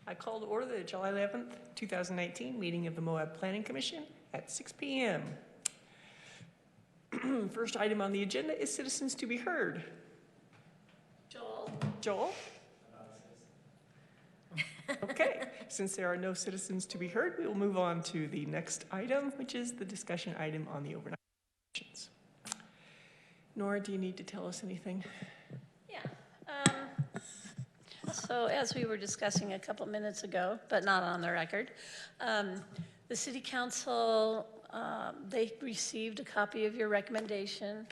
I call to order the July 11th, 2019 meeting of the Moab Planning Commission at 6 p.m. First item on the agenda is citizens to be heard. Joel? Okay, since there are no citizens to be heard, we will move on to the next item, which is the discussion item on the overnight options. Nora, do you need to tell us anything? Yeah. So as we were discussing a couple minutes ago, but not on the record, the City Council, they received a copy of your recommendation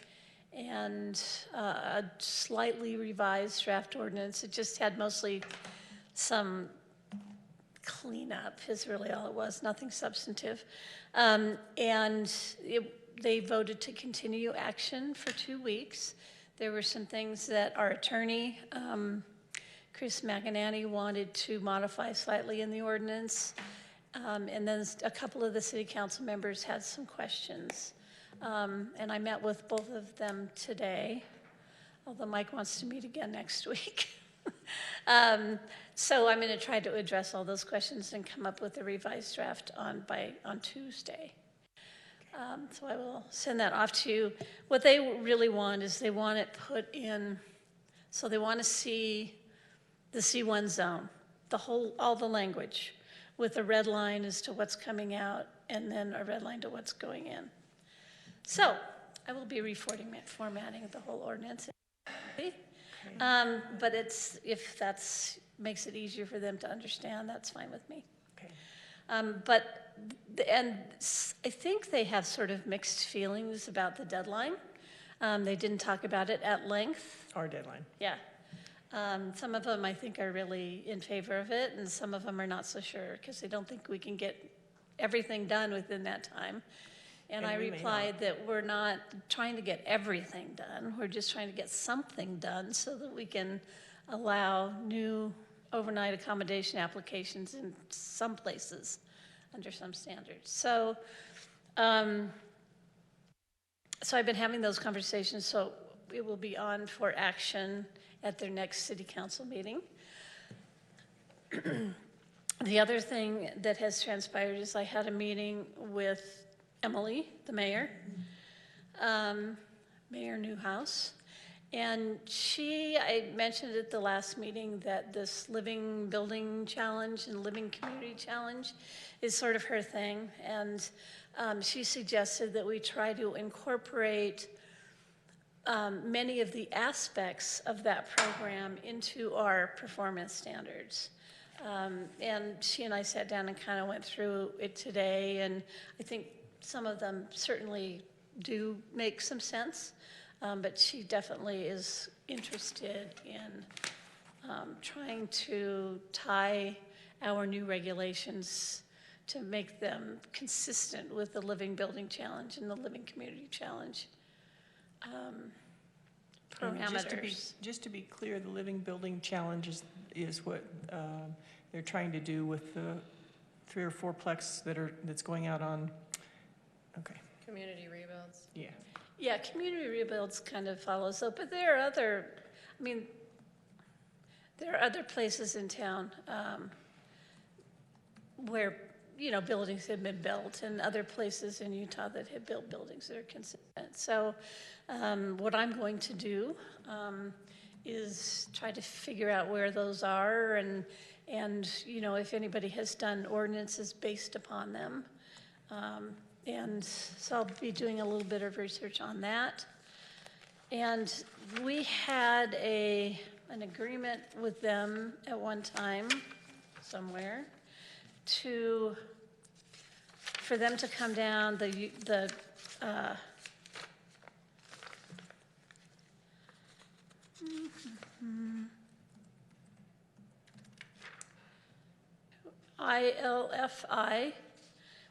and a slightly revised draft ordinance. It just had mostly some cleanup is really all it was, nothing substantive. They voted to continue action for 2 weeks. There were some things that our attorney, Chris McEnany, wanted to modify slightly in the ordinance. And then a couple of the city council members had some questions. And I met with both of them today, although Mike wants to meet again next week. So I'm going to try to address all those questions and come up with a revised draft on Tuesday. So I will send that off to you. What they really want is they want it put in, so they want to see the C1 zone, all the language, with a red line as to what's coming out and then a red line to what's going in. So I will be reformatting the whole ordinance. But if that makes it easier for them to understand, that's fine with me. Okay. And I think they have sort of mixed feelings about the deadline. They didn't talk about it at length. Our deadline. Yeah. Some of them I think are really in favor of it, and some of them are not so sure because they don't think we can get everything done within that time. And I replied that we're not trying to get everything done. We're just trying to get something done so that we can allow new overnight accommodation applications in some places under some standards. So, so I've been having those conversations, so it will be on for action at their next city council meeting. The other thing that has transpired is I had a meeting with Emily, the mayor, Mayor Newhouse, and I mentioned at the last meeting that this Living Building Challenge and Living Community Challenge is sort of her thing, and she suggested that we try to incorporate many of the aspects of that program into our performance standards. And she and I sat down and kind of went through it today, and I think some of them certainly do make some sense, but she definitely is interested in trying to tie our new regulations to make them consistent with the Living Building Challenge and the Living Community Challenge parameters. Just to be clear, the Living Building Challenge is what they're trying to do with the 3 or 4-plex that's going out on. Okay. Community rebuilds. Yeah. Yeah, community rebuilds kind of follows up, but there are other places in town where, buildings have been built, and other places in Utah that have built buildings that are consistent. So what I'm going to do is try to figure out where those are and if anybody has done ordinances based upon them. And so I'll be doing a little bit of research on that. And we had an agreement with them at one time, somewhere, for them to come down ILFI,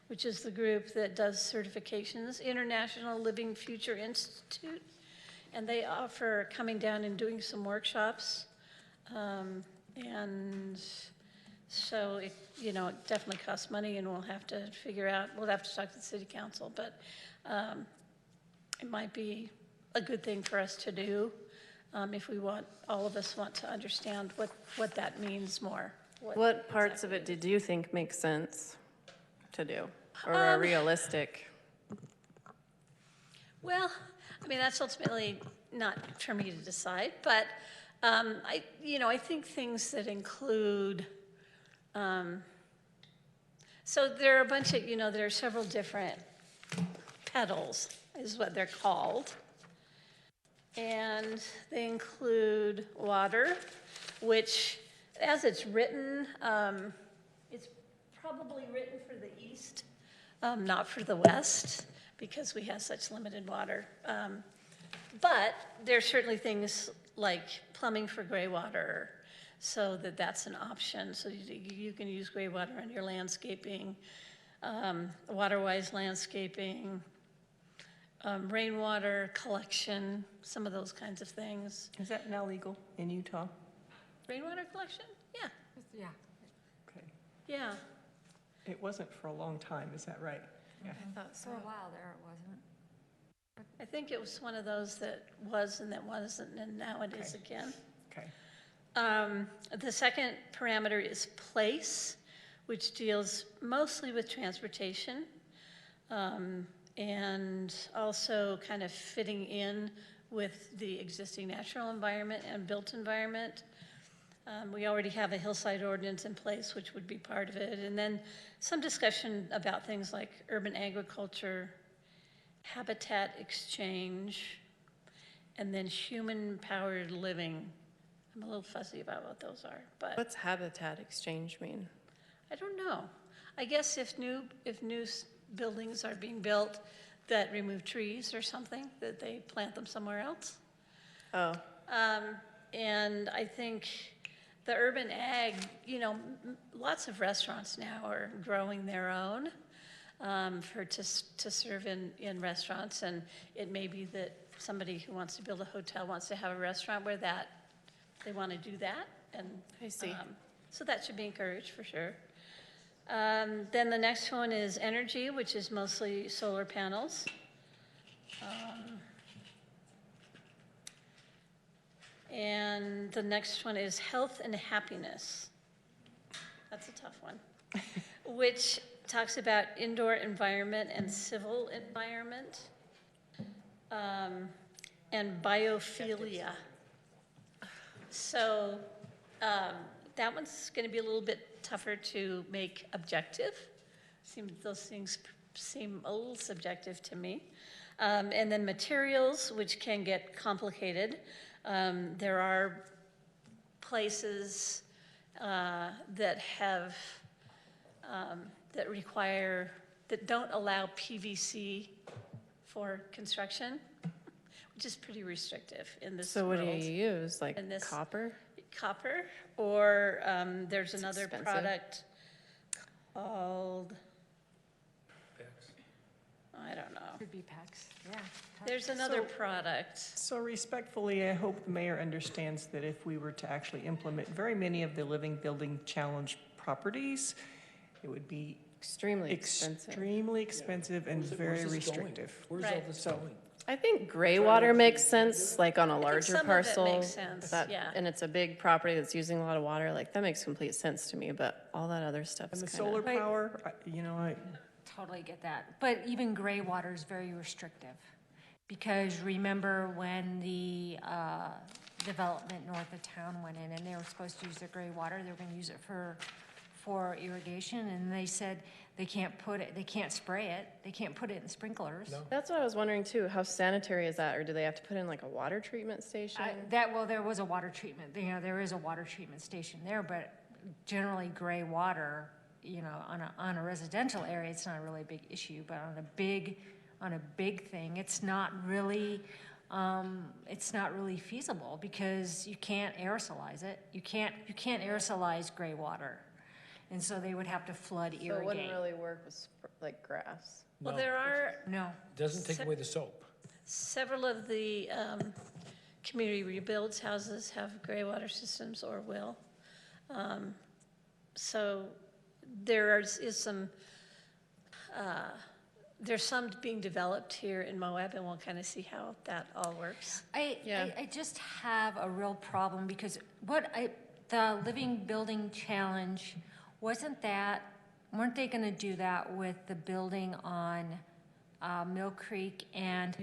which is the group that does certifications, International Living Future Institute, and they offer coming down and doing some workshops. And so it definitely costs money, and we'll have to talk to the city council, but it might be a good thing for us to do if all of us want to understand what that means more. What parts of it did you think make sense to do or are realistic? Well, I mean, that's ultimately not for me to decide, but I think things that include, so there are a bunch of, there are several different petals, is what they're called. And they include water, which, as it's written, it's probably written for the east, not for the west, because we have such limited water. But there's certainly things like plumbing for gray water, so that's an option. So you can use gray water on your landscaping, water-wise landscaping, rainwater collection, some of those kinds of things. Is that now legal in Utah? Rainwater collection? Yeah, Yeah. Okay. yeah. It wasn't for a long time, is that right? Yeah. I thought so. For a while there, it wasn't. I think it was one of those that was and that wasn't, and now it is again. Okay. The second parameter is place, which deals mostly with transportation, and also kind of fitting in with the existing natural environment and built environment. We already have a hillside ordinance in place, which would be part of it. And then some discussion about things like urban agriculture, habitat exchange, and then human-powered living. I'm a little fuzzy about what those are, but What's habitat exchange mean? I don't know. I guess if new buildings are being built that remove trees or something, that they plant them somewhere else. Oh, And I think the urban ag, lots of restaurants now are growing their own to serve in restaurants, and it may be that somebody who wants to build a hotel wants to have a restaurant where they want to do that, and I see. so that should be encouraged for sure. Then the next one is energy, which is mostly solar panels. And the next one is health and happiness. That's a tough one. Which talks about indoor environment and civil environment, and biophilia. So that one's going to be a little bit tougher to make objective. Those things seem a little subjective to me. And then materials, which can get complicated. There are places that have that don't allow PVC for construction, which is pretty restrictive in this So what do world. you use, like And this- copper? Copper, or there's It's another expensive. product called, I don't know. Could be PEX, yeah. There's another So- product. So respectfully, I hope the mayor understands that if we were to actually implement very many of the Living Building Challenge properties, it would be Extremely expensive. extremely expensive and very Where's this going? restrictive. Where's all Right. this So- going? I think gray water makes sense, like on a larger some of it parcel. makes sense, that- yeah. And it's a big property that's using a lot of water, like that makes complete sense to me, but all that other And stuff's the kind solar of. power, Totally get that. But even gray water is very restrictive. Because remember when the development north of town went in and they were supposed to use their gray water, they were gonna use it for irrigation, and they said they can't spray it, they can't put it in sprinklers. No. That's what I was wondering too, how sanitary is that, or do they have to put in like a water treatment station? There was a water treatment, there is a water treatment station there, but generally gray water, on a residential area, it's not really a big issue, but on a big thing, it's not really feasible because you can't aerosolize it. You can't aerosolize gray water. And so they would have to flood So it irrigate. wouldn't really work with like grass. Well, No. there are No. Doesn't take away the soap. several of the community rebuilds houses have gray water systems or will. So there's some being developed here in Moab, and we'll kind of see how that all works. Yeah. I just have a real problem because the Living Building Challenge, weren't they gonna do that with the building on Mill Creek? And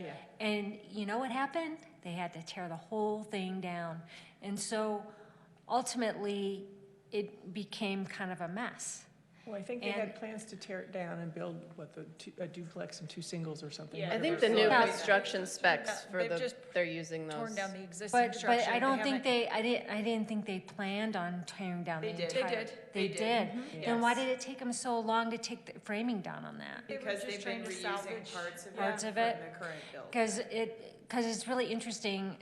you know what happened? They had to tear the whole thing down. And so ultimately, it became kind of a mess. Well, I think they had plans to tear it down and build, a duplex and 2 singles or something. Yeah. I think whatever. the new Yeah. construction specs for They've just they're using those. Torn down the existing But structure. I don't think haven't- I didn't think they planned on tearing down the They did. entire. They did. They They did. did. Then why Yes. did it take them so long to take the framing down on that? They were Because just they've trying been to reusing salvage parts of of it it. from the current build. Because it's really interesting,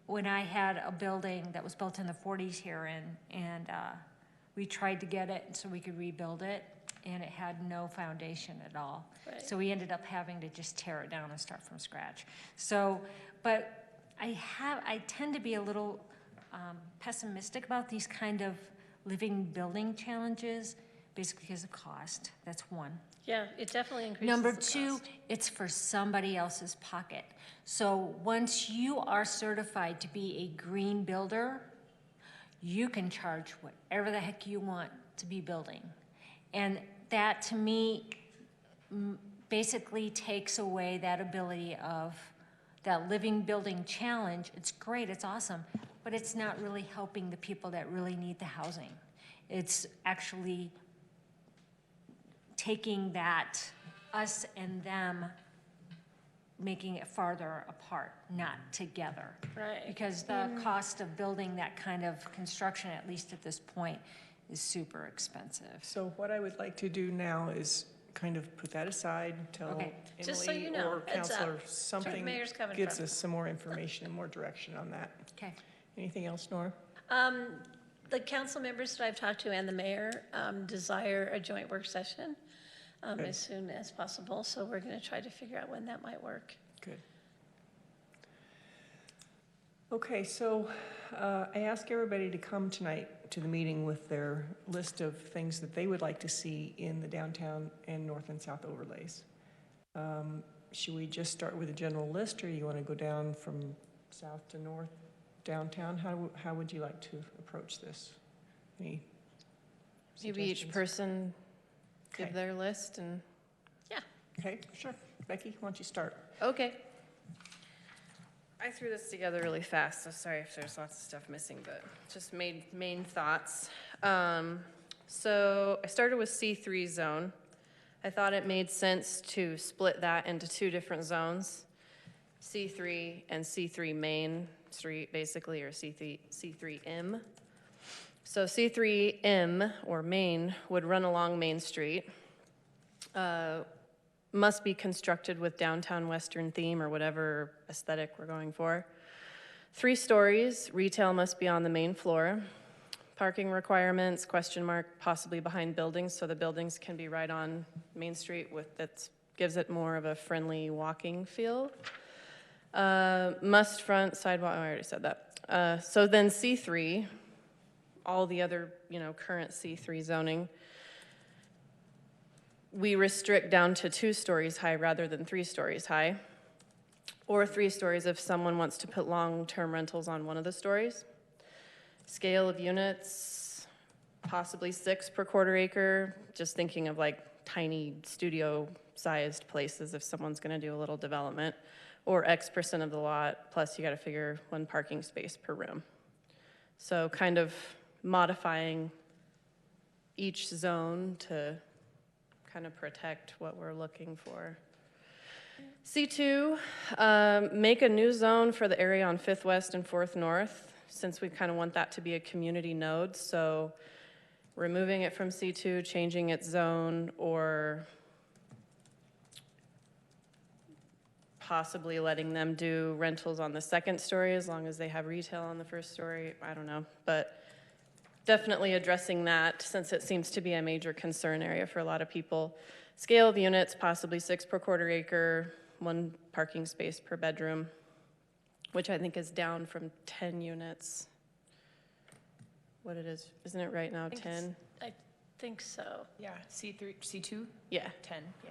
when I had a building that was built in the 40s here and we tried to get it so we could rebuild it, and it had no foundation at all. Right. So we ended up having to just tear it down and start from scratch. So, but I tend to be a little pessimistic about these kind of living building challenges, basically because of cost. That's one. Yeah, it definitely increases Number the two, cost. it's for somebody else's pocket. So once you are certified to be a green builder, you can charge whatever the heck you want to be building. And that, to me, basically takes away that ability of that living building challenge. It's great, it's awesome, but it's not really helping the people that really need the housing. It's actually taking that, us and them, making it farther apart, not together. Right. Because the cost of building that kind of construction, at least at this point, is super expensive. So what I would like to do now is kind of put that aside until Okay. Just so Emily you know, or heads up. Counselor something Mayor's coming gives from. us some more information and more direction on that. Okay. Anything else, Nora? The council members that I've talked to and the mayor desire a joint work session Good. as soon as possible, so we're going to try to figure out when that might work. Good. Okay, so I ask everybody to come tonight to the meeting with their list of things that they would like to see in the downtown and north and south overlays. Should we just start with a general list, or you want to go down from south to north downtown? How would you like to approach this? Any Maybe each suggestions? person give Okay. their list and, Okay, sure. Becky, why don't you start? okay. I threw this together really fast, so sorry if there's lots of stuff missing, but just main thoughts. So I started with C3 zone. I thought it made sense to split that into 2 different zones, C3 and C3 Main Street, basically, or C3M. So C3M, or Main, would run along Main Street. Must be constructed with downtown western theme or whatever aesthetic we're going for. 3 stories, retail must be on the main floor. Parking requirements, question mark, possibly behind buildings, so the buildings can be right on Main Street that gives it more of a friendly walking feel. Must front sidewalk, oh, I already said that. So then C3, all the other, current C3 zoning, we restrict down to 2 stories high rather than 3 stories high, or 3 stories if someone wants to put long-term rentals on one of the stories. Scale of units, possibly 6 per quarter acre, just thinking of like tiny studio-sized places if someone's gonna do a little development, or X% of the lot, plus you gotta figure 1 parking space per room. So kind of modifying each zone to kind of protect what we're looking for. C2, make a new zone for the area on 5th West and 4th North, since we kind of want that to be a community node. So removing it from C2, changing its zone, or possibly letting them do rentals on the 2nd story as long as they have retail on the 1st story. I don't know, but definitely addressing that since it seems to be a major concern area for a lot of people. Scale of units, possibly 6 per quarter acre, 1 parking space per bedroom, which I think is down from 10 units. What it is, isn't it right now, 10? I think so. Yeah, C3, C2, Yeah. 10, yeah.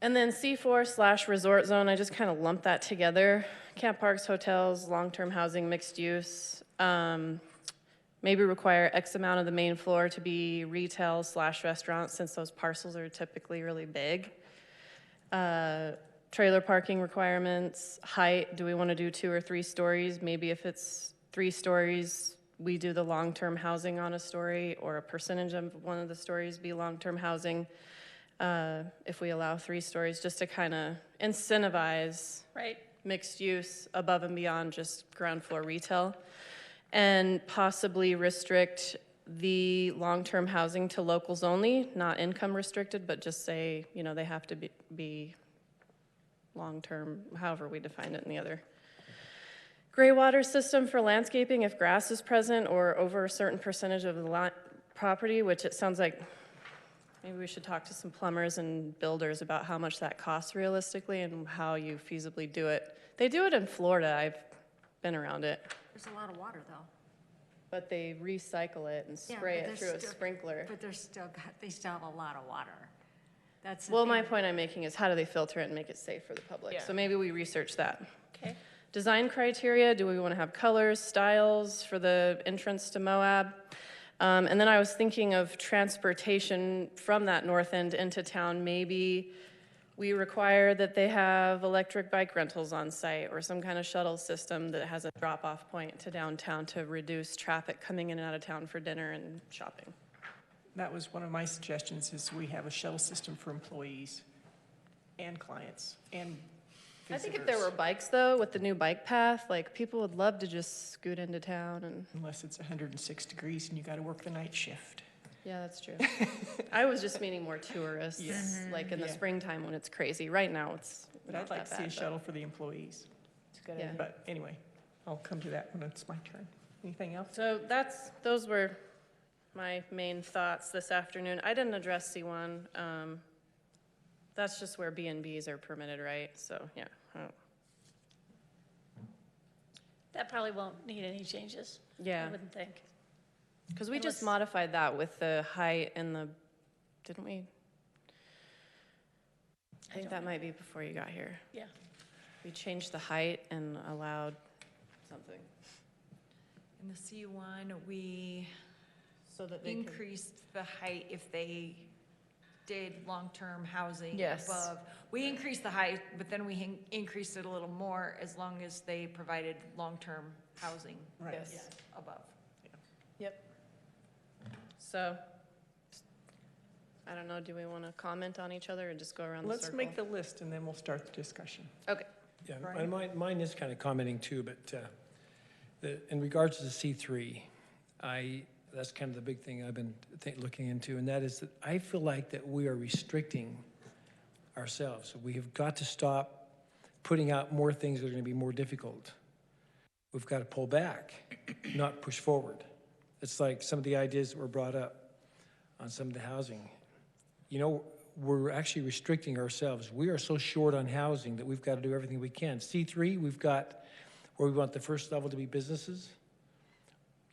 And then C4/resort zone, I just kind of lumped that together. Camp parks, hotels, long-term housing, mixed use. Maybe require X amount of the main floor to be retail/restaurant, since those parcels are typically really big. Trailer parking requirements, height, do we want to do 2 or 3 stories? Maybe if it's 3 stories, we do the long-term housing on a story, or a percentage of one of the stories be long-term housing. If we allow 3 stories, just to kind of incentivize Right. mixed use above and beyond just ground floor retail, and possibly restrict the long-term housing to locals only, not income restricted, but just say, you know, they have to be long-term, however we define it in the other. Gray water system for landscaping if grass is present or over a certain percentage of the property, which it sounds like maybe we should talk to some plumbers and builders about how much that costs realistically and how you feasibly do it. They do it in Florida. I've been around it. There's a lot of water, though. But they recycle it and Yeah, spray but it through a sprinkler. But they still have a lot of water. That's the Well, thing. my point I'm making is how do they filter it and make it safe for the public? Yeah. So maybe we research that. Okay. Design criteria, do we want to have colors, styles for the entrance to Moab? And then I was thinking of transportation from that north end into town. Maybe we require that they have electric bike rentals on site or some kind of shuttle system that has a drop-off point to downtown to reduce traffic coming in and out of town for dinner and shopping. That was one of my suggestions, is we have a shuttle system for employees and clients and I visitors. think if there were bikes, though, with the new bike path, like, people would love to just scoot into town and... Unless it's 106 degrees and you got to work the night shift. Yeah, that's true. I was just meaning more tourists, Yes. like in the Yeah. springtime when it's crazy. Right now, it's But not I'd like that to see a bad, but shuttle for the employees. it's a good Mm-hmm. idea. But anyway, I'll come to that when it's my turn. Anything else? So those were my main thoughts this afternoon. I didn't address C1. That's just where B&Bs are permitted, right? So, yeah. That probably won't need any changes. Yeah. I wouldn't think. Because we just Unless- modified that with the height and the, didn't we? I think that might be before you got here. Yeah. We changed the height and allowed something. In the C1, we So that they could, increased the height if they did long-term housing Yes. above. We increased the height, but then we increased it a little more as long as they provided long-term housing Right. yes. above. Yep. So, I don't know, do we want to comment on each other or just go around the Let's circle? make the list and then we'll start the discussion. Okay. Yeah, Brian? and mine is kind of commenting too, but in regards to the C3, that's kind of the big thing I've been looking into, and that is that I feel like that we are restricting ourselves. We have got to stop putting out more things that are going to be more difficult. We've got to pull back, not push forward. It's like some of the ideas that were brought up on some of the housing. You know, we're actually restricting ourselves. We are so short on housing that we've got to do everything we can. C3, we've got where we want the first level to be businesses,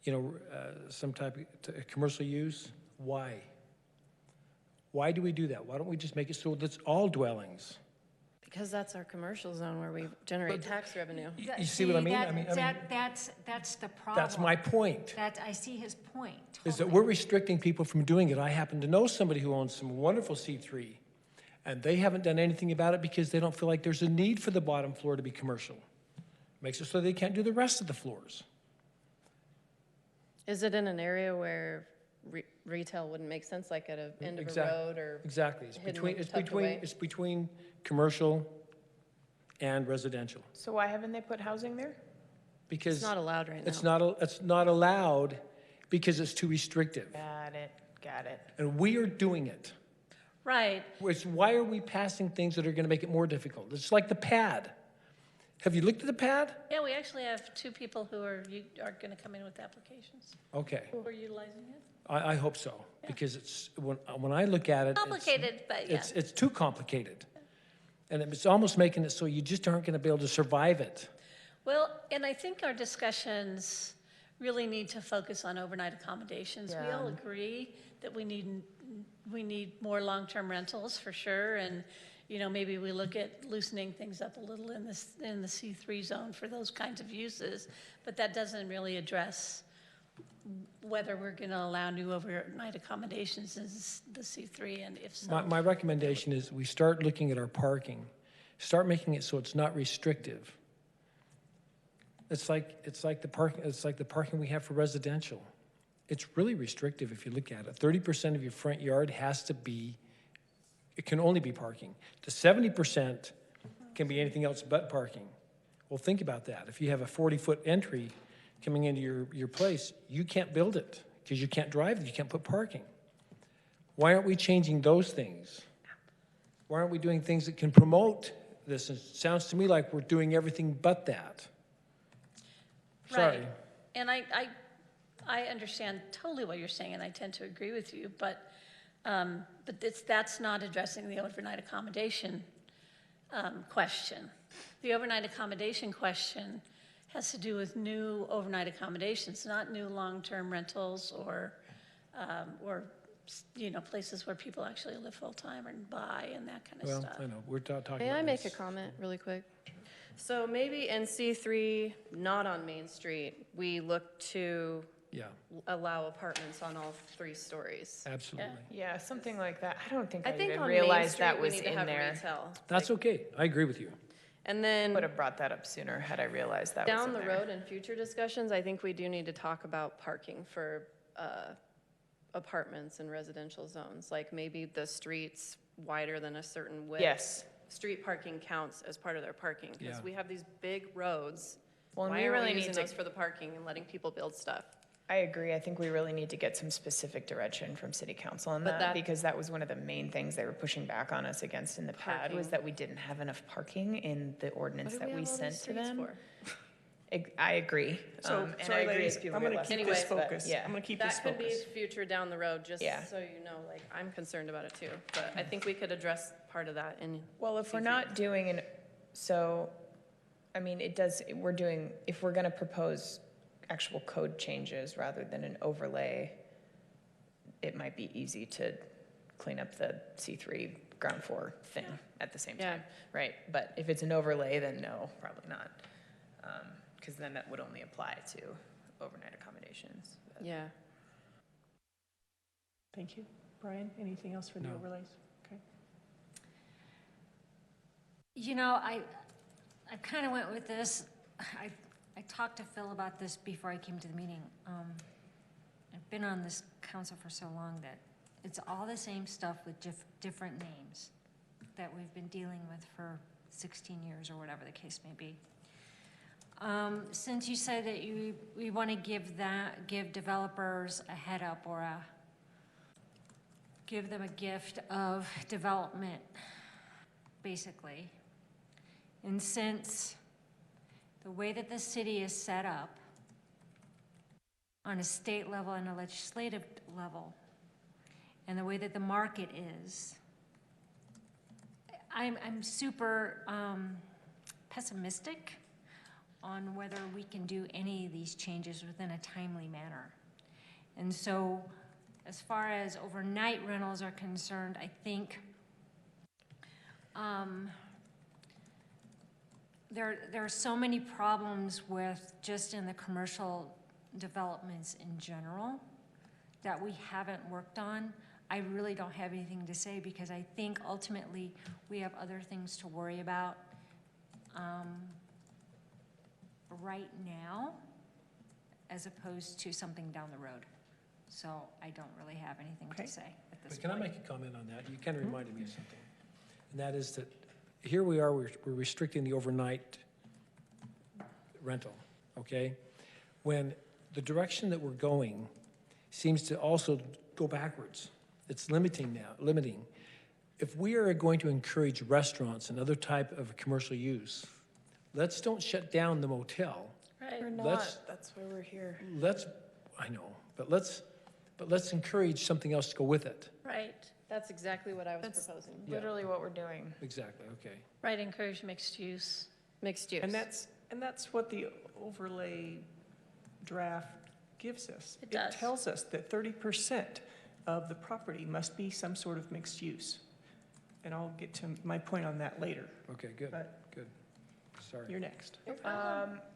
you know, some type of commercial use. Why? Why do we do that? Why don't we just make it so that's all dwellings? Because that's our commercial zone where we generate tax revenue. You see what I mean? That's the problem. That's my point. I see his point, Is that totally. we're restricting people from doing it. I happen to know somebody who owns some wonderful C3, and they haven't done anything about it because they don't feel like there's a need for the bottom floor to be commercial. Makes it so they can't do the rest of the floors. Is it in an area where retail wouldn't make sense, like at a end of a Exact- road or? Exactly. Hidden, tucked away. It's between commercial and residential. So why haven't they put housing there? Because It's not allowed right now. it's not allowed because it's too restrictive. Got it. And we are doing it. Right. Why are we passing things that are going to make it more difficult? It's like the pad. Have you looked at the pad? Yeah, we actually have 2 people who are going to come in with applications. Okay, Who are utilizing it? I hope so, because it's, when I look at it. Complicated, but yeah. It's too complicated. And it's almost making it so you just aren't going to be able to survive it. Well, and I think our discussions really need to focus on overnight accommodations. We all agree that we need more long-term rentals for sure, and maybe we look at loosening things up a little in the C3 zone for those kinds of uses, but that doesn't really address whether we're going to allow new overnight accommodations in the C3, and if so. My recommendation is we start looking at our parking, start making it so it's not restrictive. It's like the parking we have for residential. It's really restrictive if you look at it. 30% of your front yard it can only be parking. The 70% can be anything else but parking. Well, think about that. If you have a 40-foot entry coming into your place, you can't build it because you can't drive it, you can't put parking. Why aren't we changing those things? Why aren't we doing things that can promote this? It sounds to me like we're doing everything but that. Sorry. Right. And I understand totally what you're saying, and I tend to agree with you, but that's not addressing the overnight accommodation question. The overnight accommodation question has to do with new overnight accommodations, not new long-term rentals or places where people actually live full-time and buy and that kind of Well, stuff. I know, we're talking about May I make a this. comment really quick? So maybe in C3, not on Main Street, we look to Yeah, allow apartments on all 3 stories. absolutely. Yeah, something like that. I don't think I I think even on Main realized that Street, we was need to in have there. retail. That's okay. I agree with you. And Would then have brought that up sooner had I realized that was down in the there. road in future discussions, I think we do need to talk about parking for apartments and residential zones. Like maybe the streets wider than a certain width. Yes. Street parking counts as part of their parking. Because Yeah. we have these big roads. Well, and Why we aren't really we need using to, those for the parking and letting people build stuff? I agree. I think we really need to get some specific direction from city council on But that, that- because that was one of the main things they were pushing back on us against in the pad, was Parking. that we didn't have enough parking in the What ordinance do that we have all sent these to streets them. for? I agree. So, And I sorry, agree ladies, as people I'm get gonna less keep Anyway, this but focused. yeah. I'm gonna keep this That could be focused. future down the road, just Yeah. so you know, like, I'm concerned about it too. But I think we could address part of that in, Well, if we're C3. not doing if we're gonna propose actual code changes rather than an overlay, it might be easy to clean up the C3 ground floor thing at the same Yeah. time, right? But if it's an overlay, then no, probably not. Because then that would only apply to overnight accommodations. But- yeah. Thank you. Brian, anything else for the No. overlays? Okay. I kind of went with this. I talked to Phil about this before I came to the meeting. I've been on this council for so long that it's all the same stuff with different names that we've been dealing with for 16 years or whatever the case may be. Since you said that we want to give developers a head up or give them a gift of development, basically. And since the way that the city is set up on a state level and a legislative level, and the way that the market is, I'm super pessimistic on whether we can do any of these changes within a timely manner. And so, as far as overnight rentals are concerned, I think there are so many problems with just in the commercial developments in general that we haven't worked on. I really don't have anything to say because I think ultimately we have other things to worry about right now as opposed to something down the road. So I don't really have anything Okay. to say at this But can I point. make a comment on that? You kind of reminded me of something. And that is that here we are, we're restricting the overnight rental, okay? When the direction that we're going seems to also go backwards. It's limiting. If we are going to encourage restaurants and other type of commercial use, let's don't shut down the motel. Right. We're Let's- not, that's why we're here. I know, but let's encourage something else to go with it. Right. That's exactly what I was That's- proposing. Yeah. Literally what we're doing. Exactly, okay. Right, encourage mixed use. Mixed use. And that's what the overlay draft gives us. It does. It tells us that 30% of the property must be some sort of mixed use. And I'll get to my point on that later, Okay, good, but good. Sorry. you're next.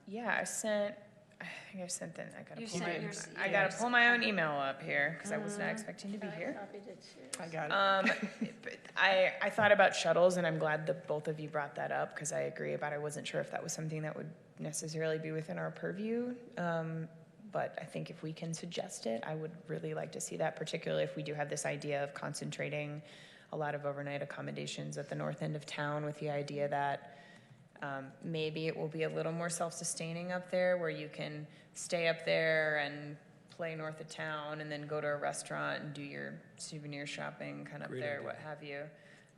Yeah, I think I sent in, You sent yours. I gotta pull my own email up here, because I was not expecting to be here. Copied it too. I got it. But I thought about shuttles, and I'm glad that both of you brought that up, because I agree about, I wasn't sure if that was something that would necessarily be within our purview. But I think if we can suggest it, I would really like to see that, particularly if we do have this idea of concentrating a lot of overnight accommodations at the north end of town, with the idea that maybe it will be a little more self-sustaining up there, where you can stay up there and play north of town and then go to a restaurant and do your souvenir shopping kind of Great there, idea. what have you.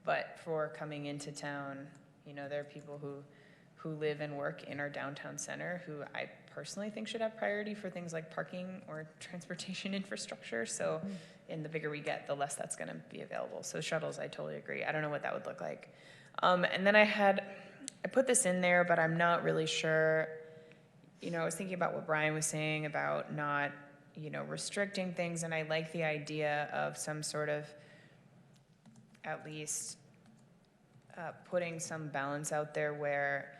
But for coming into town, you know, there are people who live and work in our downtown center who I personally think should have priority for things like parking or transportation infrastructure. So and the bigger we get, the less that's gonna be available. So shuttles, I totally agree. I don't know what that would look like. And then I put this in there, but I'm not really sure. You know, I was thinking about what Brian was saying about not, you know, restricting things, and I like the idea of some sort of, at least, putting some balance out there where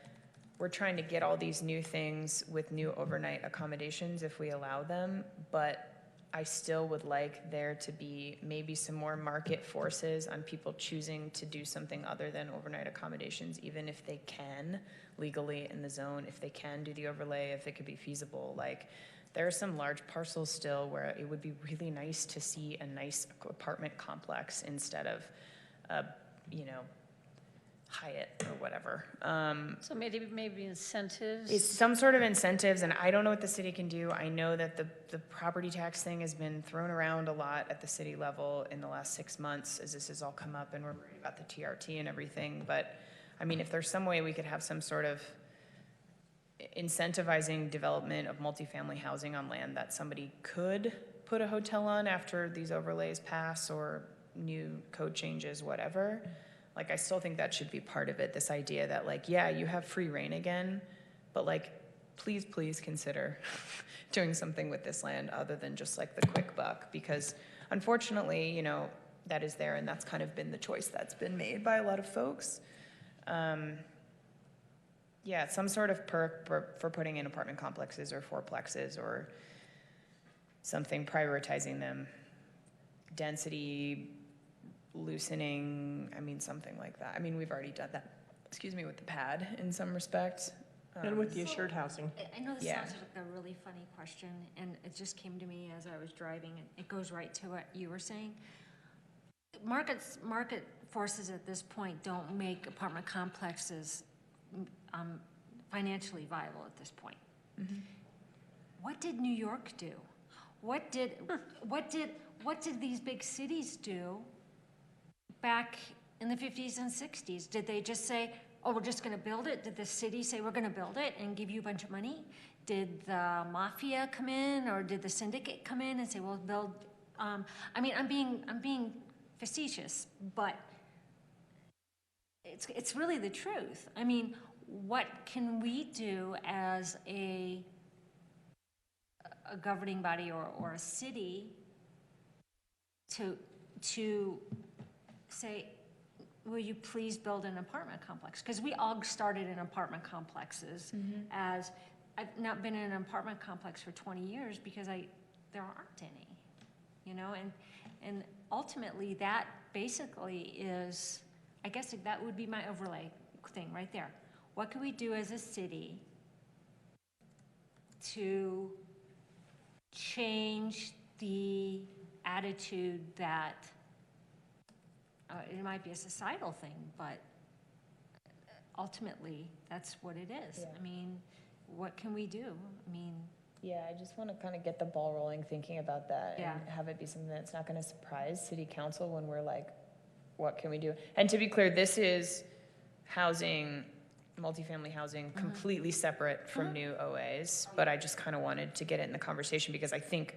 we're trying to get all these new things with new overnight accommodations if we allow them, but I still would like there to be maybe some more market forces on people choosing to do something other than overnight accommodations, even if they can legally in the zone, if they can do the overlay, if it could be feasible. Like, there are some large parcels still where it would be really nice to see a nice apartment complex instead of, you know, Hyatt or whatever. So maybe incentives. It's some sort of incentives, and I don't know what the city can do. I know that the property tax thing has been thrown around a lot at the city level in the last 6 months as this has all come up, and we're worried about the TRT and everything. But, I mean, if there's some way we could have some sort of incentivizing development of multifamily housing on land that somebody could put a hotel on after these overlays pass or new code changes, whatever. Like, I still think that should be part of it, this idea that, like, yeah, you have free reign again, but, like, please consider doing something with this land other than just, like, the quick buck, because unfortunately, you know, that is there, and that's kind of been the choice that's been made by a lot of folks. Yeah, some sort of perk for putting in apartment complexes or fourplexes or something, prioritizing them. Density, loosening, I mean, something like that. I mean, we've already done that, with the pad in some respects. And with the assured housing. I know this Yeah. sounds like a really funny question, and it just came to me as I was driving, and it goes right to what you were saying. Market forces at this point don't make apartment complexes financially viable at this point. Mm-hmm. What did New York do? What did these big cities do back in the 50s and 60s? Did they just say, oh, we're just going to build it? Did the city say, we're going to build it and give you a bunch of money? Did the mafia come in, or did the syndicate come in and say, well, build? I mean, I'm being facetious, but it's really the truth. I mean, what can we do as a governing body or a city to say, will you please build an apartment complex? Because we all started in apartment complexes. As I've not been in an apartment complex for 20 years because there aren't any, you know, and ultimately that basically is, I guess that would be my overlay thing right there. What can we do as a city to change the attitude that it might be a societal thing, but ultimately that's what it is. Yeah. I mean, what can we do? I mean, Yeah, I just want to kind of get the ball rolling thinking about that Yeah. and have it be something that's not going to surprise city council when we're like, what can we do? And to be clear, this is housing, multifamily housing, completely separate from new OAs, but I just kind of wanted to get it in the conversation because I think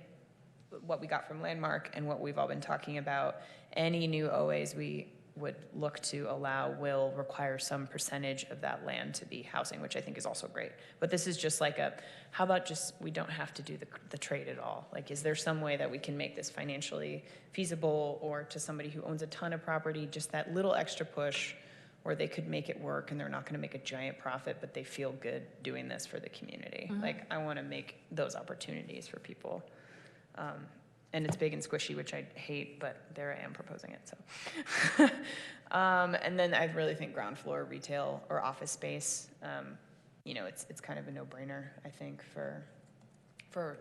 what we got from Landmark and what we've all been talking about, any new OAs we would look to allow will require some percentage of that land to be housing, which I think is also great. But this is just like how about just, we don't have to do the trade at all? Like, is there some way that we can make this financially feasible, or to somebody who owns a ton of property, just that little extra push where they could make it work and they're not gonna make a giant profit, but they feel good doing this for the community? Like, I wanna make those opportunities for people. And it's big and squishy, which I hate, but there I am proposing it, so. And then I really think ground floor retail or office space, it's kind of a no-brainer, I think, for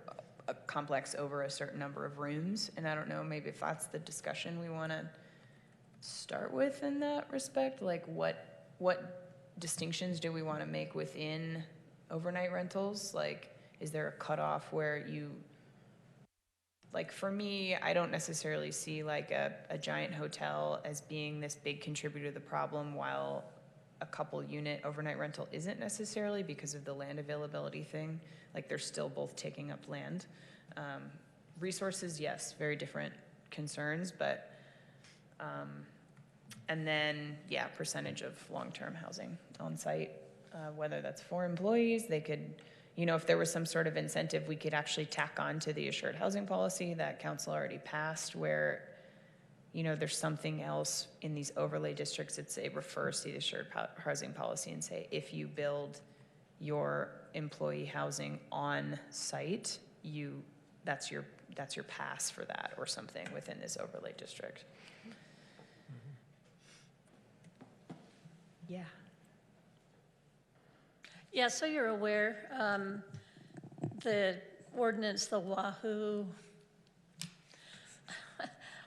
a complex over a certain number of rooms. And I don't know, maybe if that's the discussion we want to start with in that respect, like what distinctions do we want to make within overnight rentals? Like, is there a cutoff where like, for me, I don't necessarily see like a giant hotel as being this big contributor to the problem, while a couple unit overnight rental isn't necessarily, because of the land availability thing. Like, they're still both taking up land. Resources, yes, very different concerns, but, and then, yeah, percentage of long-term housing on site, whether that's for employees, they could, if there was some sort of incentive, we could actually tack on to the assured housing policy that council already passed, where, there's something else in these overlay districts. It refers to the assured housing policy and say, if you build your employee housing on site, that's your pass for that, or something within this overlay district. Yeah. Yeah, so you're aware, the ordinance, the Wahoo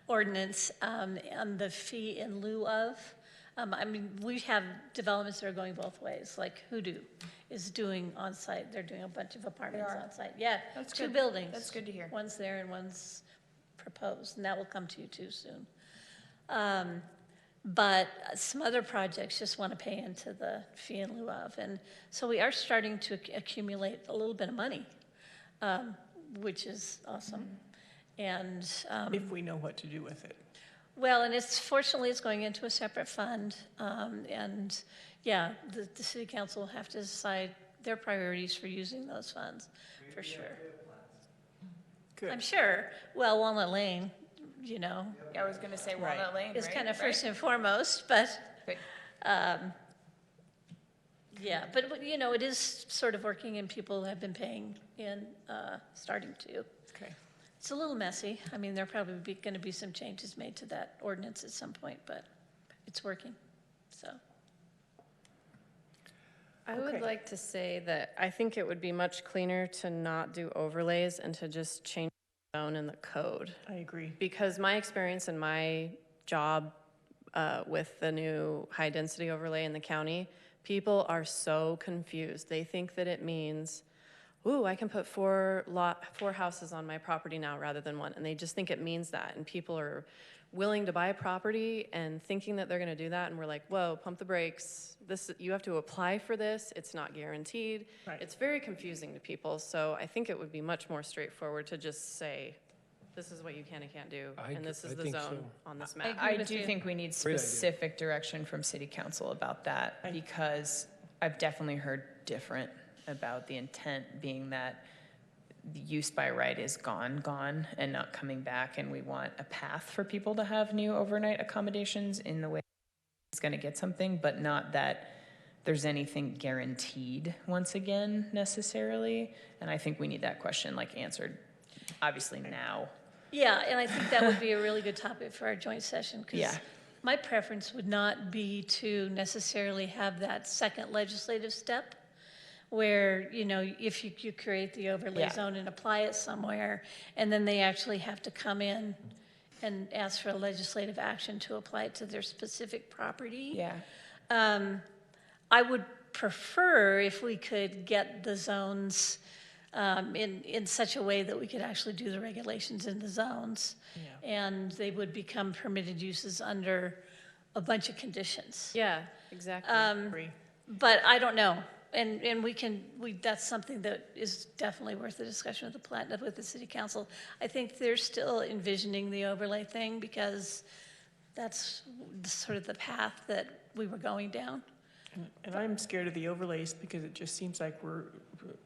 ordinance, and the fee in lieu of, we have developments that are going both ways, like Hoodoo is doing on-site, they're doing a bunch of apartments on-site. Yeah, That's two good. buildings. That's good to hear. One's there and one's proposed, and that will come to you too soon. But some other projects just want to pay into the fee in lieu of. And so we are starting to accumulate a little bit of money, which is awesome. And If we know what to do with it. well, and fortunately it's going into a separate fund. And yeah, the city council will have to decide their priorities for using those funds, for sure. Good. I'm sure. Well, Walnut Lane, Yeah, I was gonna say Walnut Lane, is right? kind of Right? first and foremost, but Good. yeah, but it is sort of working, and people have been paying in, starting to. Okay. It's a little messy. I mean, there probably going to be some changes made to that ordinance at some point, but it's working, so. I would Okay. like to say that I think it would be much cleaner to not do overlays and to just change the zone in the code. I agree. Because my experience in my job with the new high-density overlay in the county, people are so confused. They think that it means, ooh, I can put four houses on my property now rather than one. And they just think it means that. And people are willing to buy a property and thinking that they're going to do that. And we're like, whoa, pump the brakes. You have to apply for this. It's not guaranteed. Right. It's very confusing to people. So I think it would be much more straightforward to just say, this is what you can and can't do, and this is the think zone so. on this map. I with do you. think we need Great idea. specific direction from city council about that, because I've definitely heard different about the intent being that the use by right is gone, and not coming back, and we want a path for people to have new overnight accommodations in the way it's gonna get something, but not that there's anything guaranteed once again necessarily. And I think we need that question answered, obviously now. Yeah, and I think that would be a really good topic for our joint session, because Yeah. my preference would not be to necessarily have that second legislative step where, if you create the overlay Yeah. zone and apply it somewhere, and then they actually have to come in and ask for a legislative action to apply it to their specific property. Yeah. I would prefer if we could get the zones in such a way that we could actually do the regulations in the zones. Yeah. And they would become permitted uses under a bunch of conditions. Yeah, exactly. Agree. But I don't know. And that's something that is definitely worth a discussion with the city council. I think they're still envisioning the overlay thing because that's sort of the path that we were going down. And I'm scared of the overlays because it just seems like we're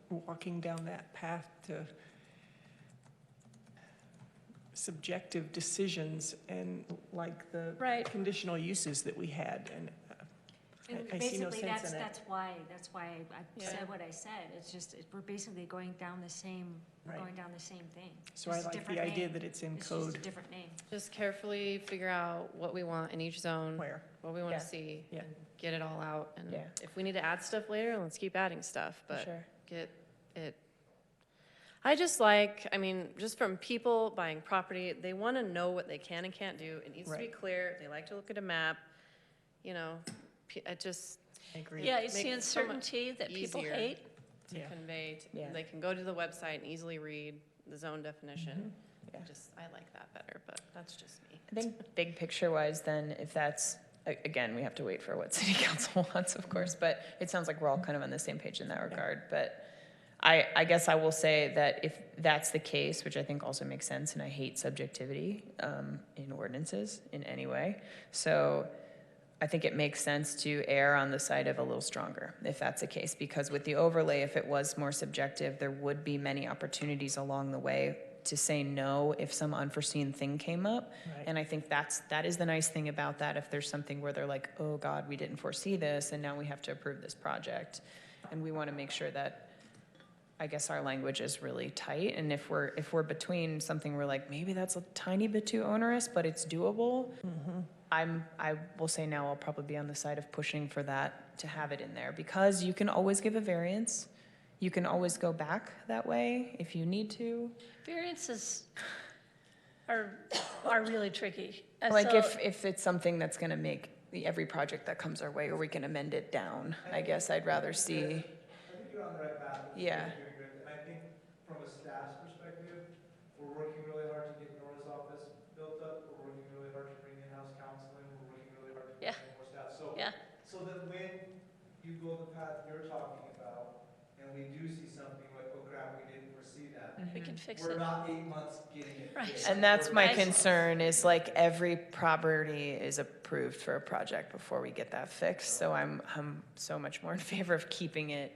walking down that path to subjective decisions and like the Right. conditional uses that we had. And And I see no basically, sense in it. that's why I Yeah. said what I said. It's just, we're basically going down the same, Right. thing. So I Just a like different the idea name. that it's in It's just a code. different name. Just carefully figure out what we want in each zone. Where? What we want Yeah. to see. Yeah. And get it all out. And Yeah. if we need to add stuff later, let's keep adding stuff. But Sure. get it. I just like, I mean, just from people buying property, they want to know what they can and can't do. It needs to be Right. clear. They like to look at a map. You know, it just I agree. Yeah, it's Make the it so much uncertainty that people easier. hate. to Yeah. convey. Yeah. They can go to the website and easily read the zone definition. Yeah. I like that better, but that's just me. I think big picture wise, then, if that's, again, we have to wait for what city council wants, of course, but it sounds like we're all kind of on the same page in that regard. But I guess I will say that if that's the case, which I think also makes sense, and I hate subjectivity in ordinances in any way. So I think it makes sense to err on the side of a little stronger, if that's the case, because with the overlay, if it was more subjective, there would be many opportunities along the way to say no if some unforeseen thing came up. Right. And I think that is the nice thing about that. If there's something where they're like, oh God, we didn't foresee this, and now we have to approve this project, and we want to make sure that, I guess, our language is really tight. And if we're between something we're like, maybe that's a tiny bit too onerous, but it's doable. I will say now I'll probably be on the side of pushing for that, to have it in there, because you can always give a variance. You can always go back that way if you need to. Variances are really tricky. And Like so- if it's something that's gonna make every project that comes our way, or we can amend it down, I guess I'd rather see, I think you're on the right path. I think Yeah. you're doing good. And I think from a staff's perspective, we're working really hard to get Nora's office built up. We're working really hard to bring in-house counseling. We're working really hard to bring Yeah. in more staff. Yeah. So that when you go the path you're talking about, and we do see something like, oh crap, we didn't foresee that, We can fix we're it. not 8 months getting it Right. fixed. and that's We're my I- concern, is like every property is approved for a project before we get that fixed. So I'm so much more in favor of keeping it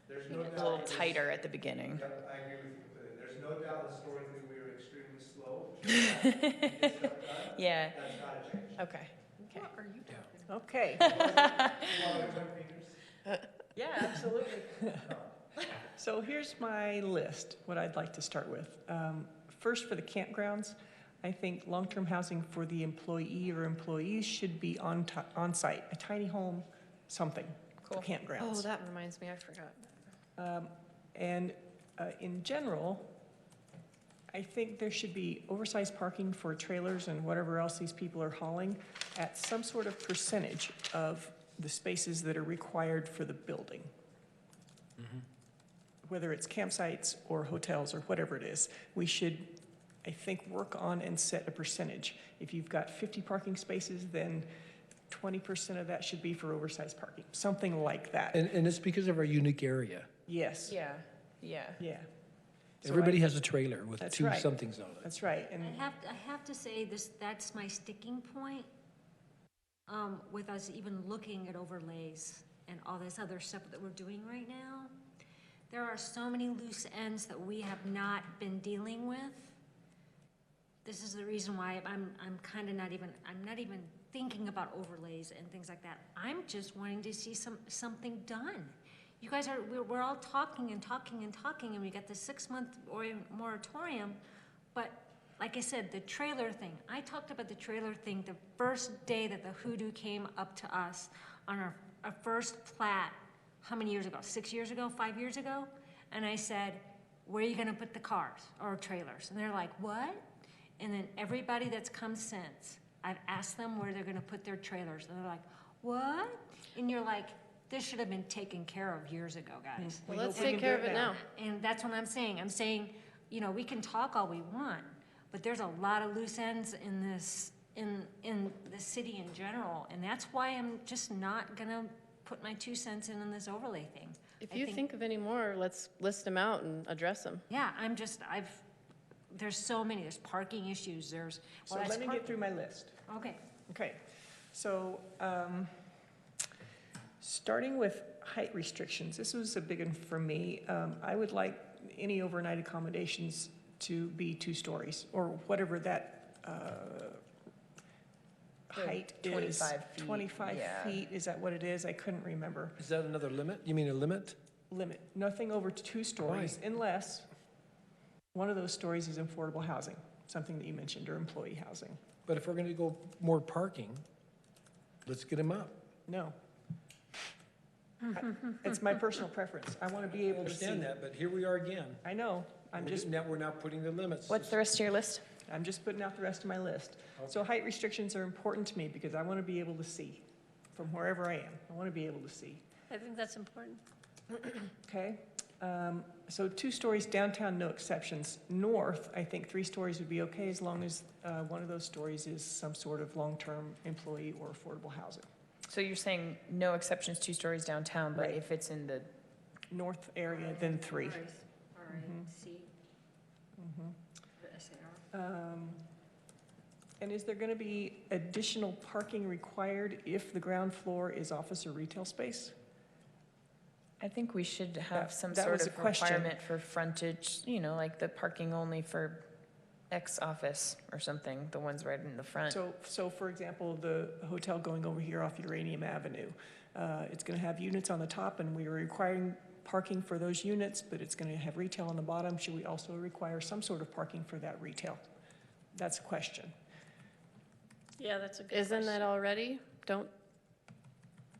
There's no a doubt. little that this- tighter at the beginning. Yep, I agree with you completely. There's no doubt historically we were extremely slow to get stuff done. Yeah, That's gotta change. okay. Okay. You want to point fingers? Yeah, absolutely. So here's my list, what I'd like to start with. First, for the campgrounds, I think long-term housing for the employee or employees should be on-site, a tiny home, something for Cool. campgrounds. Oh, that reminds me, I forgot. And in general, I think there should be oversized parking for trailers and whatever else these people are hauling at some sort of percentage of the spaces that are required for the building. Whether it's campsites or hotels or whatever it is, we should, I think, work on and set a percentage. If you've got 50 parking spaces, then 20% of that should be for oversized parking, something like that. And it's because of our unique area. Yes, Yeah, yeah. yeah. So Everybody has a trailer with That's two right. somethings on it. That's right, and I have to say this, that's my sticking point, with us even looking at overlays and all this other stuff that we're doing right now. There are so many loose ends that we have not been dealing with. This is the reason why I'm kind of not even thinking about overlays and things like that. I'm just wanting to see something done. You guys we're all talking and talking and talking, and we got the 6-month moratorium, but like I said, the trailer thing, I talked about the trailer thing the first day that the hoodoo came up to us on our first plat, how many years ago, 6 years ago, 5 years ago? And I said, where are you gonna put the cars or trailers? And they're like, what? And then everybody that's come since, I've asked them where they're gonna put their trailers, and they're like, what? And you're like, this should have been taken care of years ago, guys. Well, We let's hope we take can care do of it it now. now. And that's what I'm saying. I'm saying, you know, we can talk all we want, but there's a lot of loose ends in this, in the city in general, and that's why I'm just not gonna put my 2 cents in on this overlay thing. If I you think of any more, let's list them out and address them. Yeah, there's so many, there's parking issues, there's, so well, that's let me get through my list. Okay, Okay, so, starting with height restrictions, this was a big one for me. I would like any overnight accommodations to be 2 stories, or whatever that, height is. 25 feet, 25 yeah. feet, is that what it is? I couldn't remember. Is that another limit? You mean a limit? Limit, nothing over 2 stories unless one of those stories is affordable housing, something that you mentioned, or employee housing. But if we're going to go more parking, let's get them up. No. It's my personal preference. I want to be I able to see. understand that, but here we are again. I know, We're now putting the limits. What's the rest of your list? I'm just putting out the rest of my list. So height restrictions are important to me because I want to be able to see from wherever I am. I want to be able to see, I think that's important. okay? So 2 stories downtown, no exceptions. North, I think 3 stories would be okay as long as one of those stories is some sort of long-term employee or affordable housing. So you're saying no exceptions, 2 stories downtown, but Right. if it's in the, North area, then 3. And is there going to be additional parking required if the ground floor is office or retail space? I think we should have some that sort was a of question. requirement for frontage, you know, like the parking only for X office or something, the ones right in the front. So for example, the hotel going over here off Uranium Avenue, it's going to have units on the top, and we are requiring parking for those units, but it's going to have retail on the bottom. Should we also require some sort of parking for that retail? That's a question. Yeah, that's a good Isn't question. that already? Don't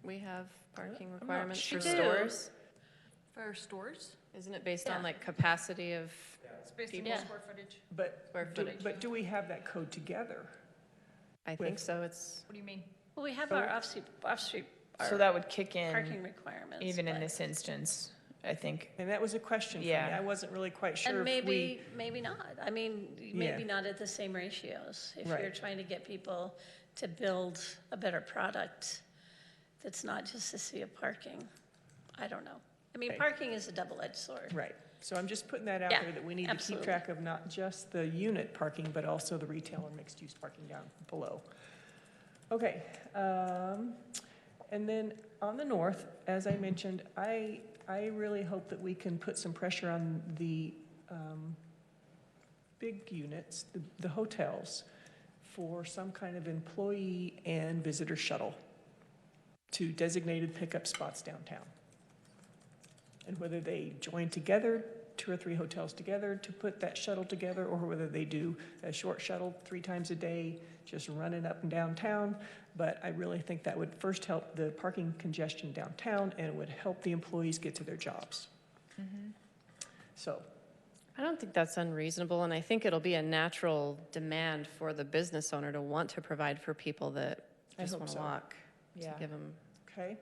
we have parking not requirements sure. for We do. stores? For stores, Isn't it based Yeah. on like capacity of it's based on People. Yeah. square footage. But square footage? but do we have that code together? I think so. It's What do you mean? Well, we have our off-street, So our that would kick parking in requirements. even in but- this instance, I think. And that was a question for me. Yeah. I wasn't really quite sure And if we. maybe not. I mean, maybe not at the same ratios. If you're Right. trying to get people to build a better product that's not just a sea of parking. I don't know. I mean, Okay. parking is a double-edged sword. Right. So I'm just putting that out Yeah, there, that we need to keep absolutely. track of not just the unit parking, but also the retail and mixed-use parking down below. Okay. And then on the north, as I mentioned, I really hope that we can put some pressure on the big units, the hotels, for some kind of employee and visitor shuttle to designated pickup spots downtown. And whether they join together, 2 or 3 hotels together to put that shuttle together, or whether they do a short shuttle 3 times a day, just running up and downtown. But I really think that would first help the parking congestion downtown, and it would help the employees get to their jobs. So, I don't think that's unreasonable, and I think it'll be a natural demand for the business owner to want to provide for people that I just hope want to so. walk. Yeah. To give them, okay.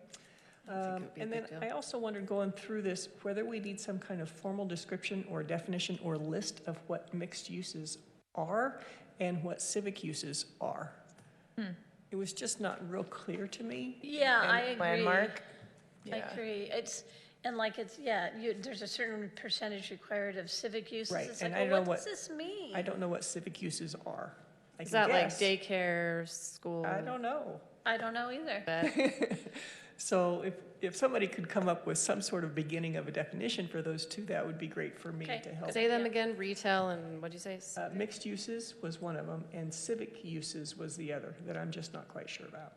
I don't think it would be a And big then deal. I also wondered, going through this, whether we need some kind of formal description or definition or list of what mixed uses are and what civic uses are. It was just not real clear to me. Yeah, And I agree. Landmark? I Yeah. agree. There's a certain percentage required of civic uses. Right, It's and like, I well, don't know what does what- this mean? I don't know what civic uses are. I Is can that like guess. daycare, school? I don't know. I don't know either. Vet? So if somebody could come up with some sort of beginning of a definition for those 2, that would be great for me Okay. to help. Say them again, retail and what'd you say? Mixed uses was one of them, and civic uses was the other, that I'm just not quite sure about.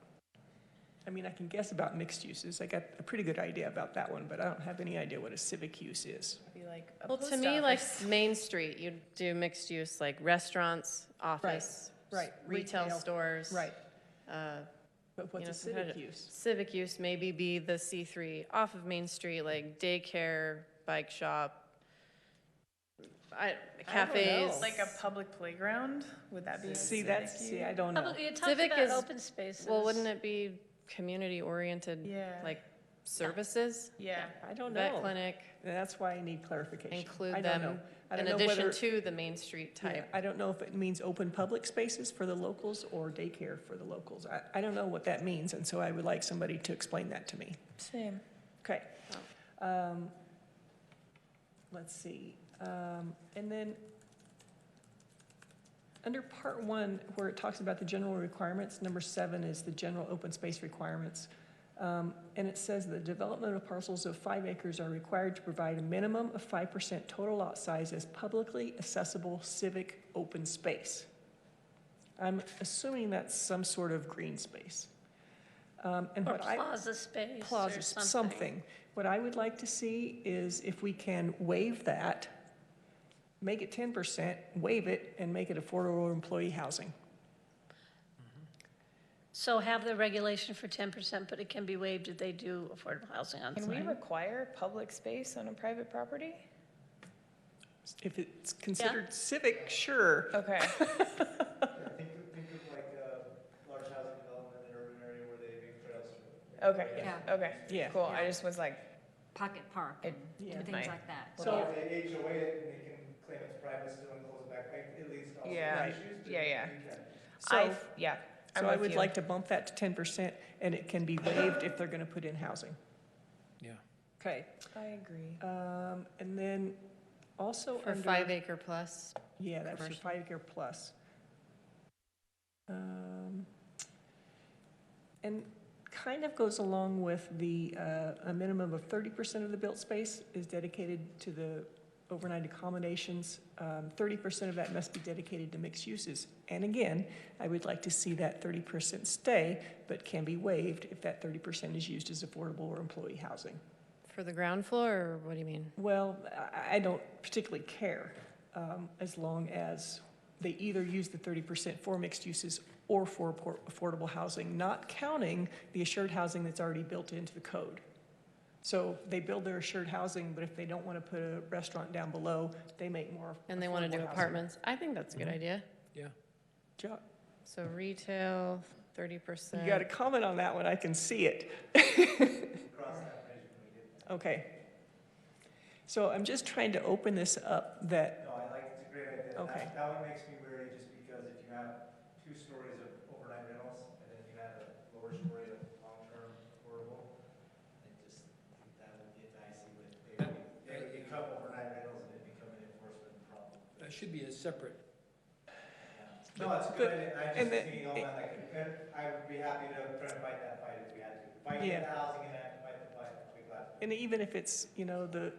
I mean, I can guess about mixed uses. I got a pretty good idea about that one, but I don't have any idea what a civic use is. Be like a Well, to post me, like office. Main Street, you do mixed use, like restaurants, office, right, retail retail, stores. Right, Uh, but what's You know, a some kind civic of- use? Civic use maybe be the C3 off of Main Street, like daycare, bike shop, cafes. know. Like a public playground? Would that be a See, civic see, use? I don't know. You talked Civic about is- open spaces. Well, wouldn't it be community-oriented, Yeah. like services? Yeah. I don't Vet know. clinic, And that's why I need clarification. I include don't them know. I in don't know addition whether- to the Main Street Yeah, type. I don't know if it means open public spaces for the locals or daycare for the locals. I don't know what that means, and so I would like somebody to explain that to me. Same. Okay. Let's see. And then Under part 1, where it talks about the general requirements, number 7 is the general open space requirements. And it says the development of parcels of 5 acres are required to provide a minimum of 5% total lot size as publicly accessible civic open space. I'm assuming that's some sort of green space. And Or what I plaza space or plaza, something. What I would like to see is if we can waive that, make it 10%, waive it, and make it affordable employee housing. So have the regulation for 10%, but it can be waived if they do affordable housing on Can we site. require public space on a private property? If it's considered civic, sure. Okay. Yeah, think of like a large housing development in an urban area where they make trails through. Okay, Yeah. okay, Yeah. cool. I Yeah. just was like, Pocket park It- and Yeah. things my- like that. So- So if they HOA it and they can claim it's private still and close it back, it leads to all Yeah. sorts of issues. but Yeah, yeah. you can. So, yeah, I'm so I with would you. like to bump that to 10%, and it can be waived if they're gonna put in housing. Yeah. Okay, I agree. and then also For under. 5 acre plus. Yeah, that's your commercial. 5 acre plus. And kind of goes along with the, a minimum of 30% of the built space is dedicated to the overnight accommodations. 30% of that must be dedicated to mixed uses. And again, I would like to see that 30% stay, but can be waived if that 30% is used as affordable or employee housing. For the ground floor, or what do you mean? Well, I don't particularly care, as long as they either use the 30% for mixed uses or for affordable housing, not counting the assured housing that's already built into the code. So they build their assured housing, but if they don't want to put a restaurant down below, they make more And they want to do affordable housing. apartments. I think that's a good idea. Yeah. Jo- So retail, 30%. You got to comment on that one, I can see it. Cross that bridge when we get there. Okay. So I'm just trying to open this up that, No, I like, it's a great idea. Okay. That one makes me wary just because if you have 2 stories of overnight rentals and then you have a lower story of long-term affordable, I just think that would get dicey with, they would become overnight rentals and it become an enforcement problem. That should be a separate, No, it's a But- good idea. I and just the- thinking all that, like, and I would be happy to try to fight that fight if we had to. If I get the housing and I have to fight the fight, I'll be glad. and even if it's, you know, the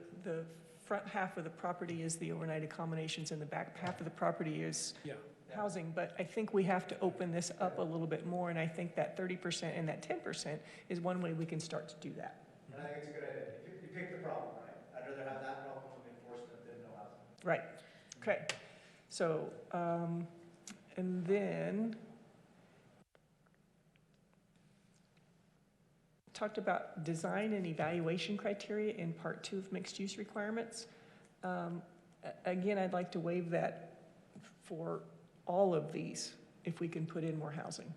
front half of the property is the overnight accommodations and the back half of the property is yeah. housing, but I think we have to open this up a little bit more, and I think that 30% and that 10% is one way we can start to do that. And I think it's a good idea. You pick the problem, right? I'd rather have that problem with enforcement than no housing. Right, okay. So, and then talked about design and evaluation criteria in part 2 of mixed use requirements. Again, I'd like to waive that for all of these if we can put in more housing.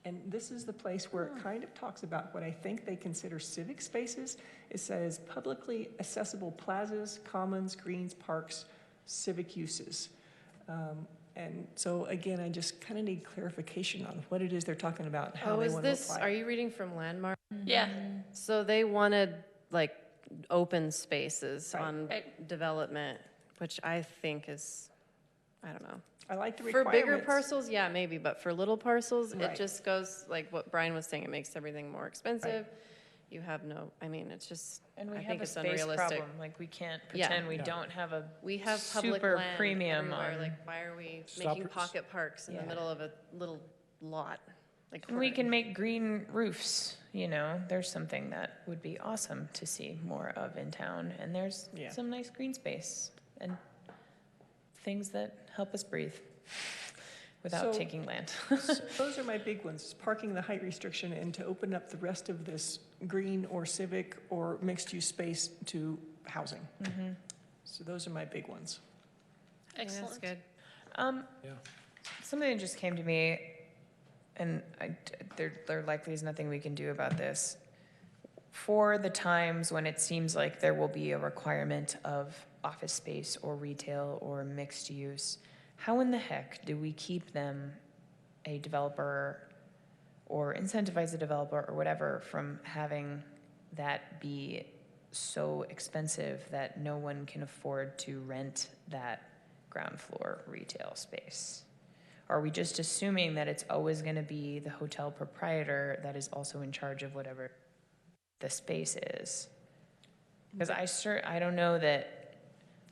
And this is the place where it kind of talks about what I think they consider civic spaces. It says publicly accessible plazas, commons, greens, parks, civic uses. And so again, I just kind of need clarification on what it is they're talking about and how Oh, they is want to this, apply are it. you reading from Landmark? Yeah, So they wanted like open spaces Right. on Right. development, which I think is, I don't know. I like the For requirements. bigger parcels, yeah, maybe, but for little parcels, Right. it just goes, like what Brian was saying, it makes everything more expensive. You have no, I mean, it's just, And we I have think a it's space unrealistic. problem, like we can't Yeah. pretend we Yeah. don't have a, We have public Super land premium everywhere, on- like, why are we Stop making it. pocket parks in the Yeah. middle of a little lot? Like, and we can make green roofs, you know, there's something that would be awesome to see more of in town. And there's Yeah. some nice green space and things that help us breathe without So- taking land. So those are my big ones, parking, the height restriction, and to open up the rest of this green or civic or mixed-use space to housing. So those are my big ones. That's excellent. good. Yeah. Something just came to me, and there likely is nothing we can do about this. For the times when it seems like there will be a requirement of office space or retail or mixed use, how in the heck do we keep them, a developer, or incentivize a developer or whatever from having that be so expensive that no one can afford to rent that ground floor retail space? Are we just assuming that it's always going to be the hotel proprietor that is also in charge of whatever the space is? Because I don't know that,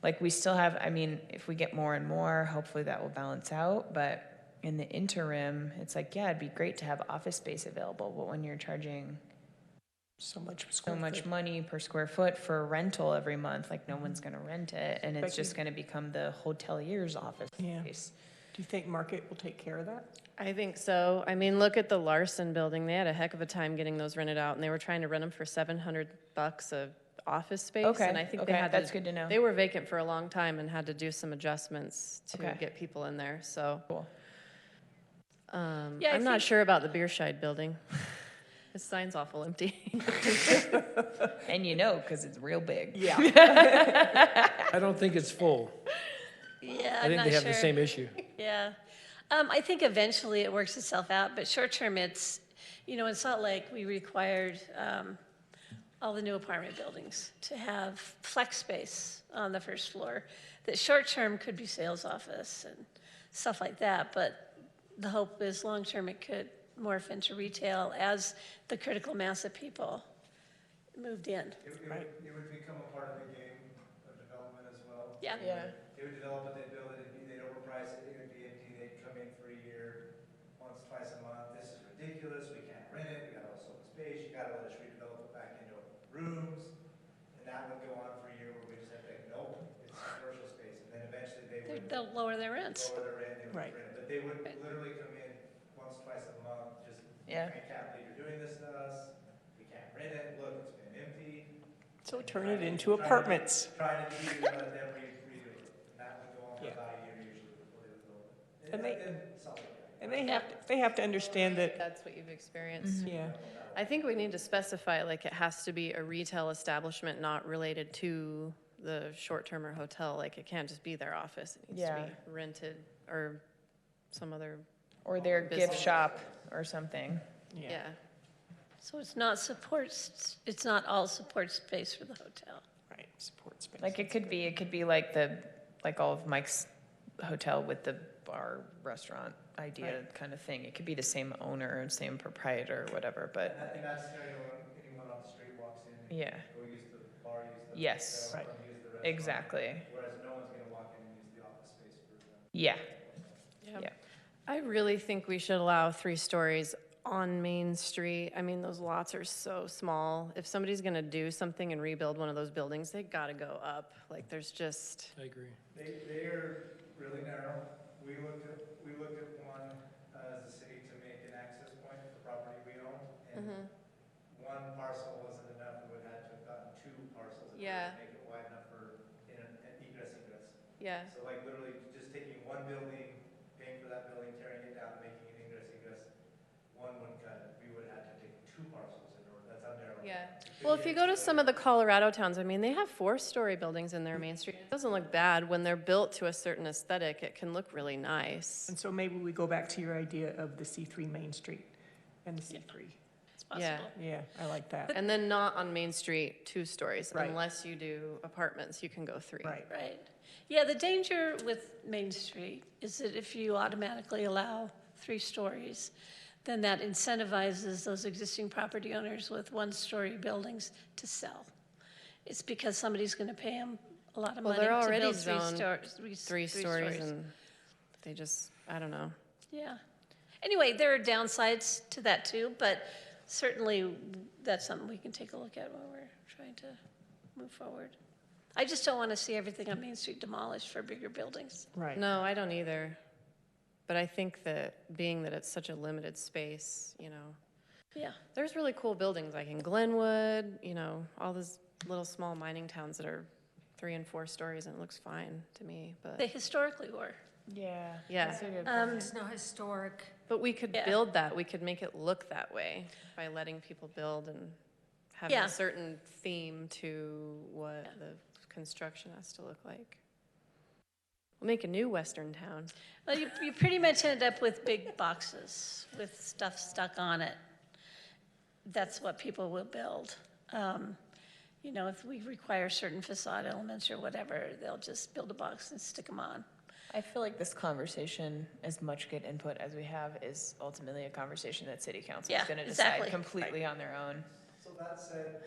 like, we still have, I mean, if we get more and more, hopefully that will balance out, but in the interim, it's like, yeah, it'd be great to have office space available, but when you're charging So much so square much foot. money per square foot for rental every month, like, no one's gonna rent it, and it's just gonna become the hotelier's office Yeah. space. Do you think market will take care of that? I think so. I mean, look at the Larson building. They had a heck of a time getting those rented out, and they were trying to rent them for $700 a office space. Okay, And I think they okay, had that's good to know. They were vacant for a long time and had to do some adjustments to Okay. get people in there. So Cool. Yeah, I I'm not think- sure about the Beerscheid building. His sign's awful empty. And you know, because it's real big. Yeah. I don't think it's full. Yeah, I I'm think not they have the sure. same issue. Yeah. I think eventually it works itself out, but short term it's, in Salt Lake, we required all the new apartment buildings to have flex space on the first floor. That short term could be sales office and stuff like that, but the hope is long term it could morph into retail as the critical mass of people moved in. It would become a part of the game of development as well. Yeah. Yeah. They would develop it, they'd build it, they'd overprice it, it would be empty, they'd come in for a year, once, twice a month, this is ridiculous, we can't rent it, we got all this open space, you gotta let us redevelop it back into rooms. And that would go on for a year where we just had to, nope, it's commercial space, and then eventually they would They'll lower their rents. lower the rent, they would Right. rent it, but they would literally come in once, twice a month, just, Yeah. I can't believe you're doing this to us, we can't rent it, look, it's been empty. So turn it into apartments. Trying to do, let them redo it, and that would go on for Yeah. about a year usually before they would build it. And they- Something like that. And they have to understand that, That's what you've experienced. yeah, I think we need to specify, like, it has to be a retail establishment not related to the short-term or hotel. Like, it can't just be their office. It needs to Yeah. be rented or some other, Or their gift Business. shop or something. yeah, yeah. So it's not all support space for the hotel. right, support space. Like, it could be like all of Mike's hotel with the bar, restaurant idea kind of thing. It could be the same owner and same proprietor or whatever, but In that scenario, when anyone on the street walks in, they yeah, can go use the bar, use the Yes. hotel, or use the restaurant. exactly. Whereas no one's gonna walk in and use the office space for the. Yeah, Yep. yeah. I really think we should allow 3 stories on Main Street. I mean, those lots are so small. If somebody's gonna do something and rebuild one of those buildings, they gotta go up. Like, there's just, I agree. They are really narrow. We looked at one as a city to make an access point for property we own, and one parcel wasn't enough. We would have had to have gotten 2 parcels in order Yeah. to make it wide enough for an egress. yeah. So like literally just taking one building, paying for that building, tearing it down, making an egress, one wouldn't cut it. We would have had to take 2 parcels in order, that's how narrow. Yeah. Well, if you go to some of the Colorado towns, I mean, they have 4-story buildings in their Main Street. It doesn't look bad. When they're built to a certain aesthetic, it can look really nice. And so maybe we go back to your idea of the C3 Main Street and the C3. It's possible. Yeah, I like that. And then not on Main Street, 2 stories, Right. unless you do apartments, you can go 3. Right. Right. Yeah, the danger with Main Street is that if you automatically allow 3 stories, then that incentivizes those existing property owners with 1-story buildings to sell. It's because somebody's going to pay them a lot of Well, money they're to already build zoned 3 3 stories and they just, I don't know. Yeah. Anyway, there are downsides to that too, but certainly that's something we can take a look at when we're trying to move forward. I just don't want to see everything on Main Street demolished for bigger buildings. Right. No, I don't either. But I think that being that it's such a limited space, Yeah. there's really cool buildings like in Glenwood, all those little small mining towns that are 3 and 4 stories and it looks fine to me, They but historically were. Yeah. Yeah. That's a good There's no historic, we could Yeah. build that. We could make it look that way by letting people build and have Yeah. a certain theme to what the construction has to look like. We'll make a new Western town. Well, you pretty much end up with big boxes with stuff stuck on it. That's what people will build. If we require certain facade elements or whatever, they'll just build a box and stick them on. I feel like this conversation, as much good input as we have, is ultimately a conversation that city council is Yeah, gonna decide exactly. completely on their own. So that said,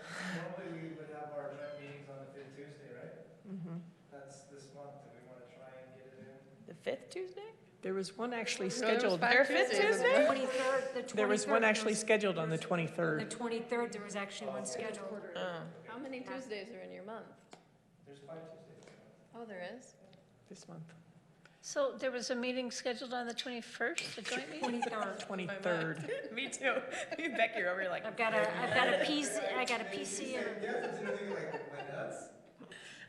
normally we would have our joint meetings on the fifth Tuesday, right? That's this month. Do we want to try and get it in? The 5th Tuesday? There was one actually No, there was scheduled, 5 Tuesdays in the month. 23rd, the there was one 23rd, actually scheduled on the The 23rd. 23rd, there was actually one scheduled. Oh. How many Tuesdays are in your month? There's 5 Tuesdays. Oh, there is? This month, So there was a meeting scheduled on the 21st, a joint meeting? 23rd. 23rd. Me too. Becky, you're over here like. I've got a PC, I got a PC and You guys didn't think like went nuts?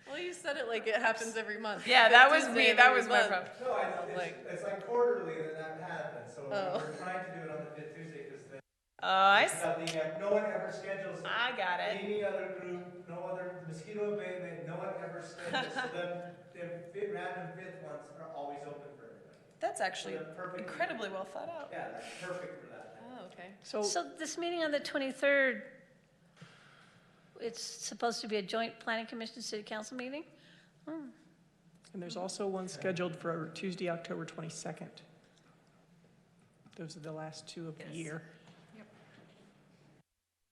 Well, you said it like it happens every month. Yeah, that was Tuesday me, of that every was my month. problem. No, it's like quarterly that happens, so Oh. we're trying to do it on the fifth Tuesday, because then I no one ever schedules got it. any other group, no other mosquito abatement, no one ever schedules, so then the random fifth ones are always open for everybody. That's actually So they're perfectly- incredibly well thought out. Yeah, that's perfect for that. Oh, okay. So, So this meeting on the 23rd, it's supposed to be a joint planning commission city council meeting? and there's also one scheduled for Tuesday, October 22nd. Those are the last two of the year.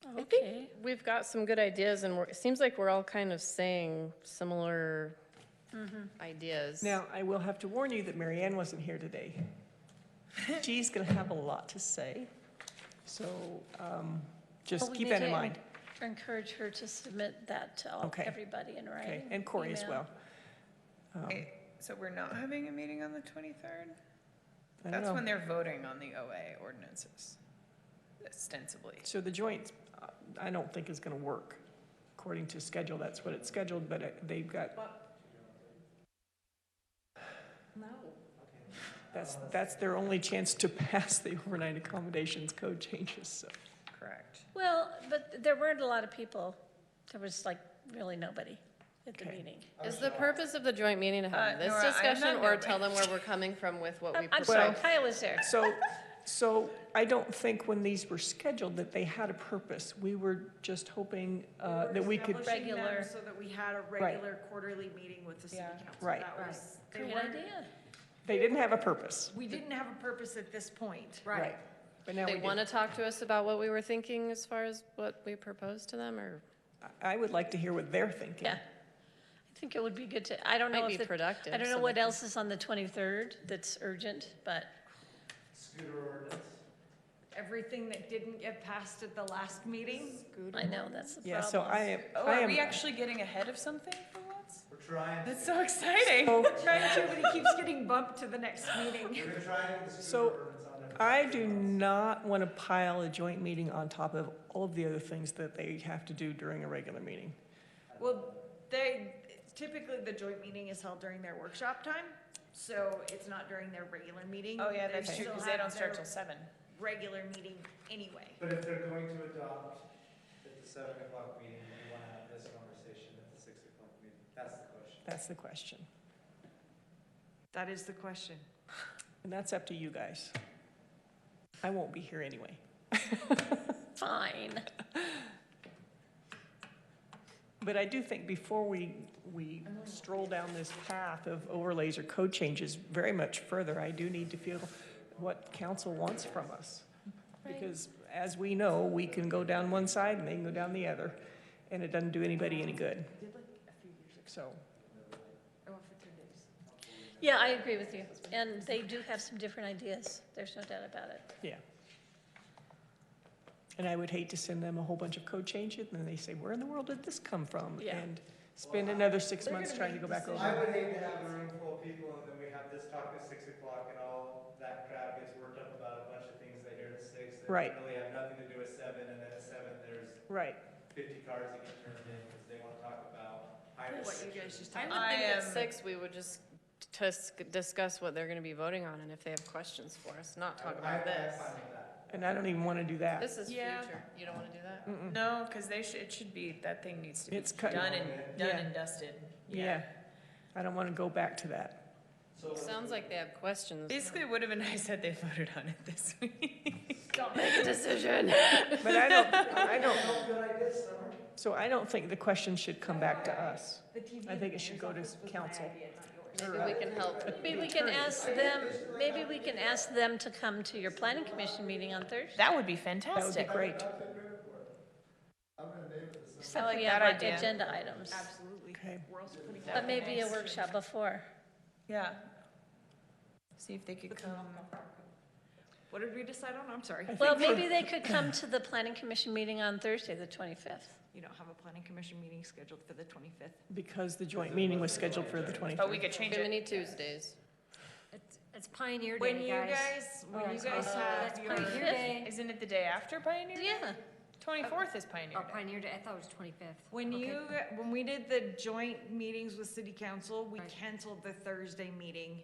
I think Okay. we've got some good ideas, and it seems like we're all kind of saying similar ideas. Now, I will have to warn you that Mary Ann wasn't here today. She's going to have a lot to say, so just Well, we keep need that in to mind. Encourage her to submit that to Okay. everybody in writing. Okay, and Corey as email. well. Wait, so we're not having a meeting on the 23rd? I don't That's know. when they're voting on the OA ordinances, ostensibly. So the joint, I don't think is going to work. According to schedule, that's what it's scheduled, but they've got, No. that's their only chance to pass the overnight accommodations code changes, so. Correct. Well, but there weren't a lot of people. There was like really nobody at the Okay. meeting. Is the purpose of the joint meeting to have this Nora, I'm discussion not or nervous. tell them where we're coming from with what we I'm propose? sorry, Kaya was there. So I don't think when these were scheduled that they had a purpose. We were just hoping that we could, Establishing them Regular. So that we had a regular quarterly meeting with the city council. Right. That was, they Great weren't, idea. they didn't have a purpose. we didn't have a purpose at this point. Right. But now we They do. want to talk to us about what we were thinking as far as what we proposed to them, or I would like to hear what they're thinking. Yeah. I think it would be good to, I don't know might if be the, productive. I don't know so what we can- else is on the 23rd that's urgent, but Scooter ordinance. Everything that didn't get passed at the last meeting. I know, that's the problem. Yeah, so I Oh, am. are we actually getting ahead of something for once? We're trying. That's so exciting. Trying to, but it keeps getting bumped to the next meeting. We're gonna try and get the So, scooter ordinance on there. I do not want to pile a joint meeting on top of all of the other things that they have to do during a regular meeting. Well, typically the joint meeting is held during their workshop time, so it's not during their regular meeting. Oh, yeah, They that's true, still because they have don't start their till 7. Regular meeting anyway. But if they're going to adopt at the 7 o'clock meeting, we want to have this conversation at the 6 o'clock meeting. That's the question. That's the question. That is the question. And that's up to you guys. I won't be here anyway. Fine. But I do think before we stroll down this path of overlays or code changes very much further, I do need to feel what council wants from us. Because as we know, we can go down one side and they can go down the other, and it doesn't do anybody any good. So, Yeah, I agree with you. And they do have some different ideas. There's no doubt about it. yeah. And I would hate to send them a whole bunch of code changes, and then they say, where in the world did this come from? Yeah. And spend another 6 months trying to go back over. I would hate to have a room full of people and then we have this talk at 6 o'clock and all that crowd gets worked up about a bunch of things they hear at 6 that Right. really have nothing to do with 7, and then at 7 there's Right. 50 cars that get turned in because they want to talk about higher. What you guys just I talked would about. think at 6, we would just discuss what they're going to be voting on, and if they have questions for us, not talk about this. I'm fine with that. And I don't even want to do that. This is Yeah. future. You don't want to do that? No, because it should be, that thing needs to be It's cut- done and Yeah. dusted. Yeah. I don't want to go back to that. So Sounds like they have questions. Basically, it would have been nice had they voted on it this week. Don't make a decision. But I don't, good ideas, Summer. so I don't think the question should come back to us. I think it should go to council. Maybe we can help. Maybe we can ask them, maybe we can ask them to come to your planning commission meeting on Thursday. That would be That would be fantastic. great. Except like we that have idea. agenda items. Absolutely. Okay. We're also putting But maybe a workshop before. Yeah. See if they could come. What did we decide on? I'm sorry. Well, maybe they could come to the planning commission meeting on Thursday, the 25th. You don't have a planning commission meeting scheduled for the 25th. Because the joint meeting was scheduled for the 25th. But we could change Too it. many Tuesdays. It's Pioneer When Day, you guys. guys, when you guys That's have your, Pioneer Day. Isn't it the day after Pioneer Day? Yeah. 24th is Pioneer Oh, Day. Pioneer Day, I thought it was 25th. when Okay. you, when we did the joint meetings with city council, we Right. canceled the Thursday meeting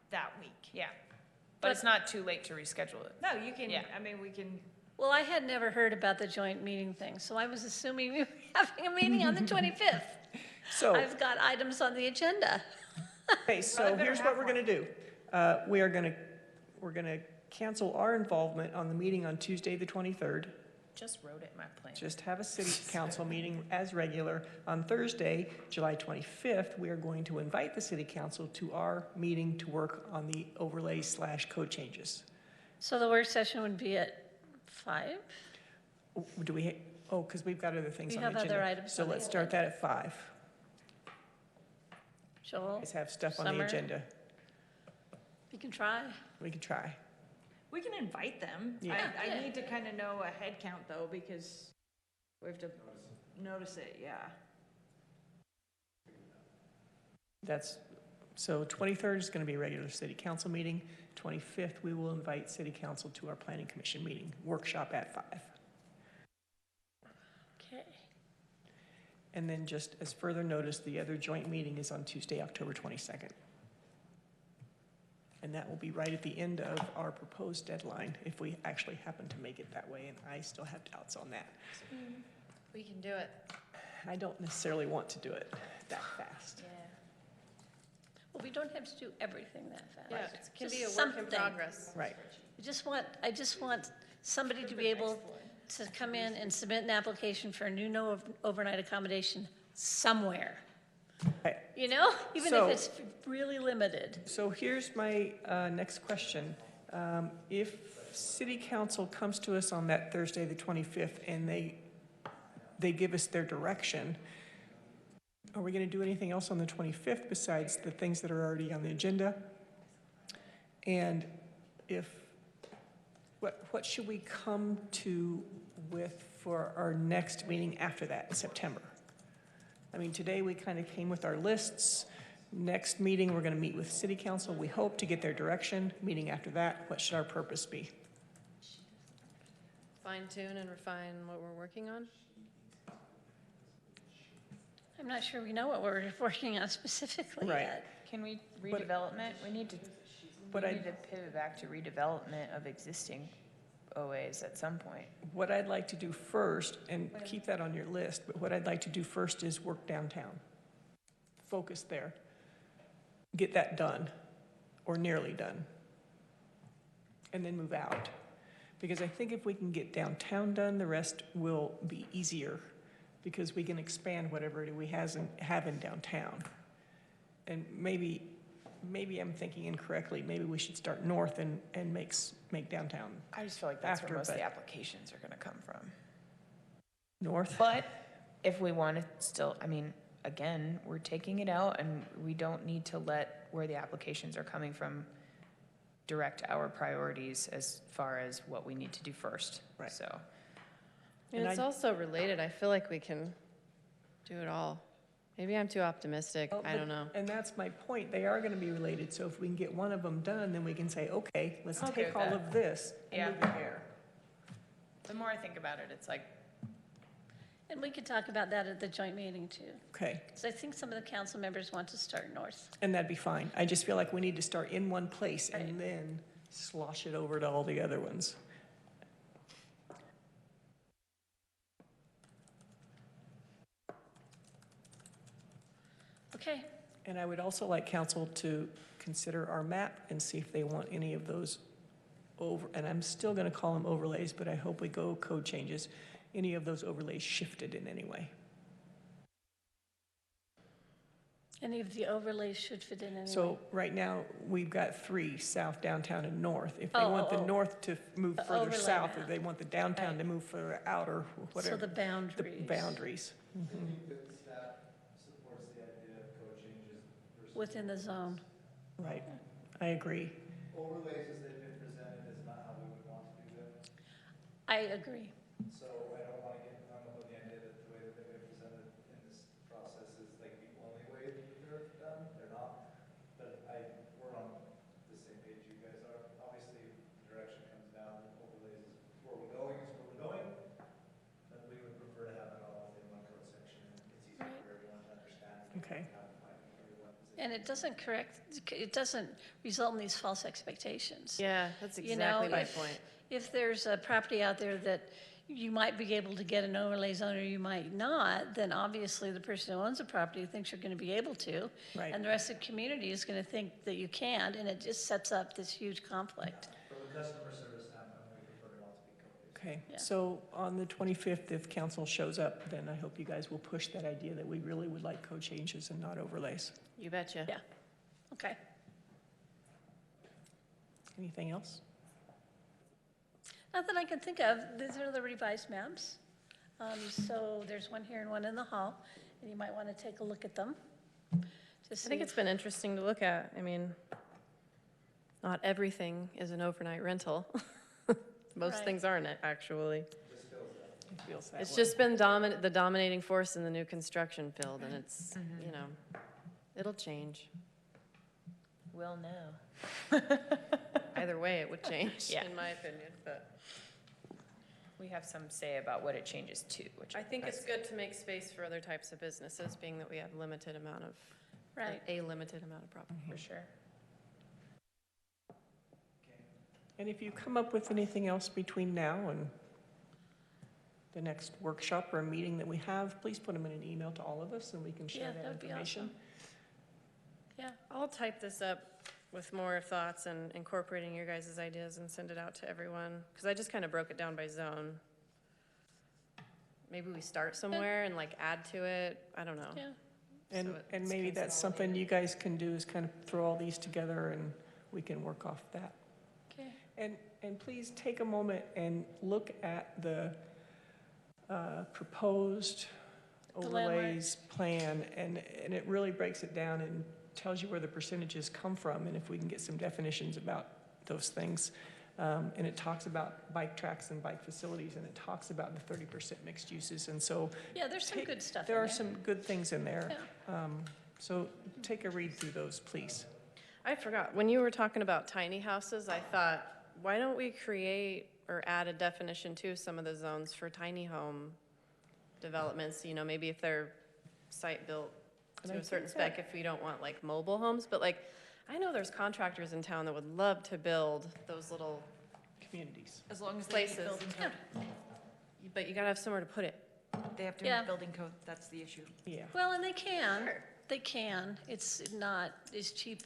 that week. Yeah. But it's not too late to reschedule it. No, you can, Yeah. I mean, we can, Well, I had never heard about the joint meeting thing, so I was assuming we were having a meeting on the 25th. So, I've got items on the agenda. okay, so here's what we're gonna do. We're gonna cancel our involvement on the meeting on Tuesday, the 23rd. Just wrote it in my plan. Just have a city council meeting as regular. On Thursday, July 25th, we are going to invite the city council to our meeting to work on the overlay/code changes. So the work session would be at 5? Do we, oh, because we've got other things We on the have agenda. other items So on the let's start that at 5. Joel, Let's have stuff on the Summer? agenda. you can try. We can try. we can invite them. Yeah. I Yeah. need to kind of know a head count though, because we have to notice it, yeah. That's, so 23rd is going to be a regular city council meeting. 25th, we will invite city council to our planning commission meeting, workshop at 5. Okay. And then just as further notice, the other joint meeting is on Tuesday, October 22nd. And that will be right at the end of our proposed deadline, if we actually happen to make it that way, and I still have doubts on that. We can do it. I don't necessarily want to do it that fast. Well, we don't have to do everything that fast. Yeah, it can be a Just work in something. progress. Right. I just want somebody to be able to come in and submit an application for a new no overnight accommodation somewhere. Okay. You know, even So- if it's really limited. So here's my next question. If city council comes to us on that Thursday, the 25th, and they give us their direction, are we going to do anything else on the 25th besides the things that are already on the agenda? And what should we come to with for our next meeting after that, in September? I mean, today we kind of came with our lists. Next meeting, we're going to meet with city council. We hope to get their direction. Meeting after that, what should our purpose be? Fine tune and refine what we're working on. I'm not sure we know what we're working on specifically Right. yet. Can we But- redevelopment? We need to pivot back to redevelopment of existing OAs at some point. What I'd like to do first, and keep that on your list, but what I'd like to do first is work downtown. Focus there. Get that done, or nearly done. And then move out. Because I think if we can get downtown done, the rest will be easier, because we can expand whatever we have in downtown. And maybe I'm thinking incorrectly. Maybe we should start north and make downtown I just feel like that's After, where most of but- the applications are gonna come from. north. But if we want to still, I mean, again, we're taking it out and we don't need to let where the applications are coming from direct our priorities as far as what we need to do first. Right. So, And And it's also related. I feel like we can do it all. Maybe I'm too optimistic. Oh, I but- don't know. And that's my point. They are going to be related. So if we can get one of them done, then we can say, okay, let's Okay take with all that. of this Yeah. and move it there. the more I think about it, it's like, And we could talk about that at the joint meeting too. Okay, Because I think some of the council members want to start north. and that'd be fine. I just feel like we need to start in one place Right. and then slosh it over to all the other ones. Okay, And I would also like council to consider our map and see if they want any of those over, and I'm still going to call them overlays, but I hope we go code changes, any of those overlays shifted in any way. Any of the overlays should fit in anyway. So right now, we've got 3, south, downtown, and north. If they want the north to move The further overlay south, or map. they want the downtown to move further out, or So whatever. the boundaries. The boundaries. I think that staff supports the idea of code changes versus. Within the zone. Right, I agree. Overlays as they've been presented is not how we would want to do them. I agree. So I don't want to get hung up on the idea that the way that they've been presented in this process is like the only way that they're done. They're not. But we're on the same page you guys are. Obviously, the direction comes down, overlays is where we're going, is where we're going. But we would prefer to have it all within one code section. It's easier for everyone to understand. Okay. And it doesn't result in these false expectations. Yeah, that's You know, exactly my if- point. If there's a property out there that you might be able to get an overlay zone or you might not, then obviously the person who owns the property thinks you're going to be able to. Right. And the rest of the community is going to think that you can't, and it just sets up this huge conflict. From a customer service standpoint, we prefer not to be code-based. Okay, Yeah. so on the 25th, if council shows up, then I hope you guys will push that idea that we really would like code changes and not overlays. You betcha. Yeah. Okay. Anything else? Not that I can think of. These are the revised maps. So there's one here and one in the hall, and you might want to take a look at them. I think it's been interesting to look at. I mean, not everything is an overnight rental. Most Right. things aren't, actually. It feels that It's way. just been the dominating force in the new construction field, and it's, you know, it'll change. Will know. Either way, it would change, Yeah. in my opinion, but. We have some say about what it changes to, which I think it's good to make space for other types of businesses, being that we have limited amount of, Right. a limited amount of property. for sure. And if you come up with anything else between now and the next workshop or meeting that we have, please put them in an email to all of us and we can Yeah, share that that would be information. awesome. Yeah. I'll type this up with more thoughts and incorporating your guys' ideas and send it out to everyone, because I just kind of broke it down by zone. Maybe we start somewhere and like add to it, I don't know. Yeah. And, So and it's maybe that's something you guys can do, is kind of throw all these together and we can work off that. Okay. And please take a moment and look at the proposed The landmark. overlays plan, and it really breaks it down and tells you where the percentages come from, and if we can get some definitions about those things. And it talks about bike tracks and bike facilities, and it talks about the 30% mixed uses, and so Yeah, there's some take- good stuff in there there. are some good things in there. Yeah. So take a read through those, please. I forgot, when you were talking about tiny houses, I thought, why don't we create or add a definition to some of the zones for tiny home developments, you know, maybe if they're site-built And to I a certain think that- spec, if we don't want like mobile homes, but like, I know there's contractors in town that would love to build those little Communities. As long as they meet places. building code. But you gotta have somewhere to put it. They have to Yeah. meet building code, that's the issue. Yeah. Well, and they can. They can. It's not as cheap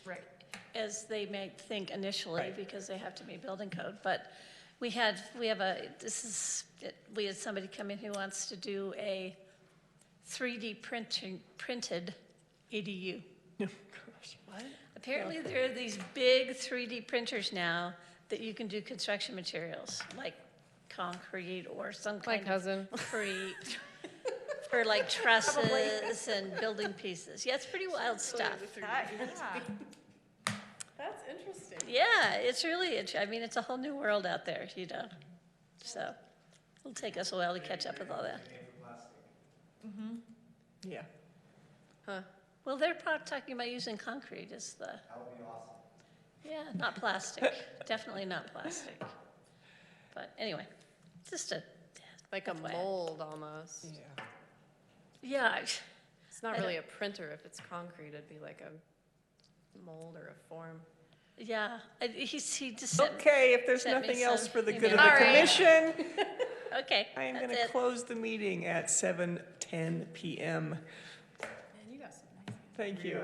Right. as they may think initially, Right. because they have to meet building code. But we had somebody come in who wants to do a 3D printed EDU. No, gosh. What? Apparently, there are these big 3D printers now that you can do construction materials, like concrete or some My kind of cousin. crete, for like trusses and building pieces. Yeah, it's pretty wild stuff. That's interesting. Yeah, it's really, I mean, it's a whole new world out there, you know? So it'll take us a while to catch up with all that. Yeah. Huh. Well, they're talking about using concrete as the. That would be awesome. Yeah, not plastic, definitely not plastic. But anyway, just a. Like a FYI. mold almost. Yeah. Yeah, It's not really a printer if it's concrete, it'd be like a mold or a form. yeah, he just sent. Okay, if there's sent me nothing else some for the good of email. the All right. commission, Okay, I am going that's to it. close the meeting at 7:10 PM. Man, you got some nice. Thank you.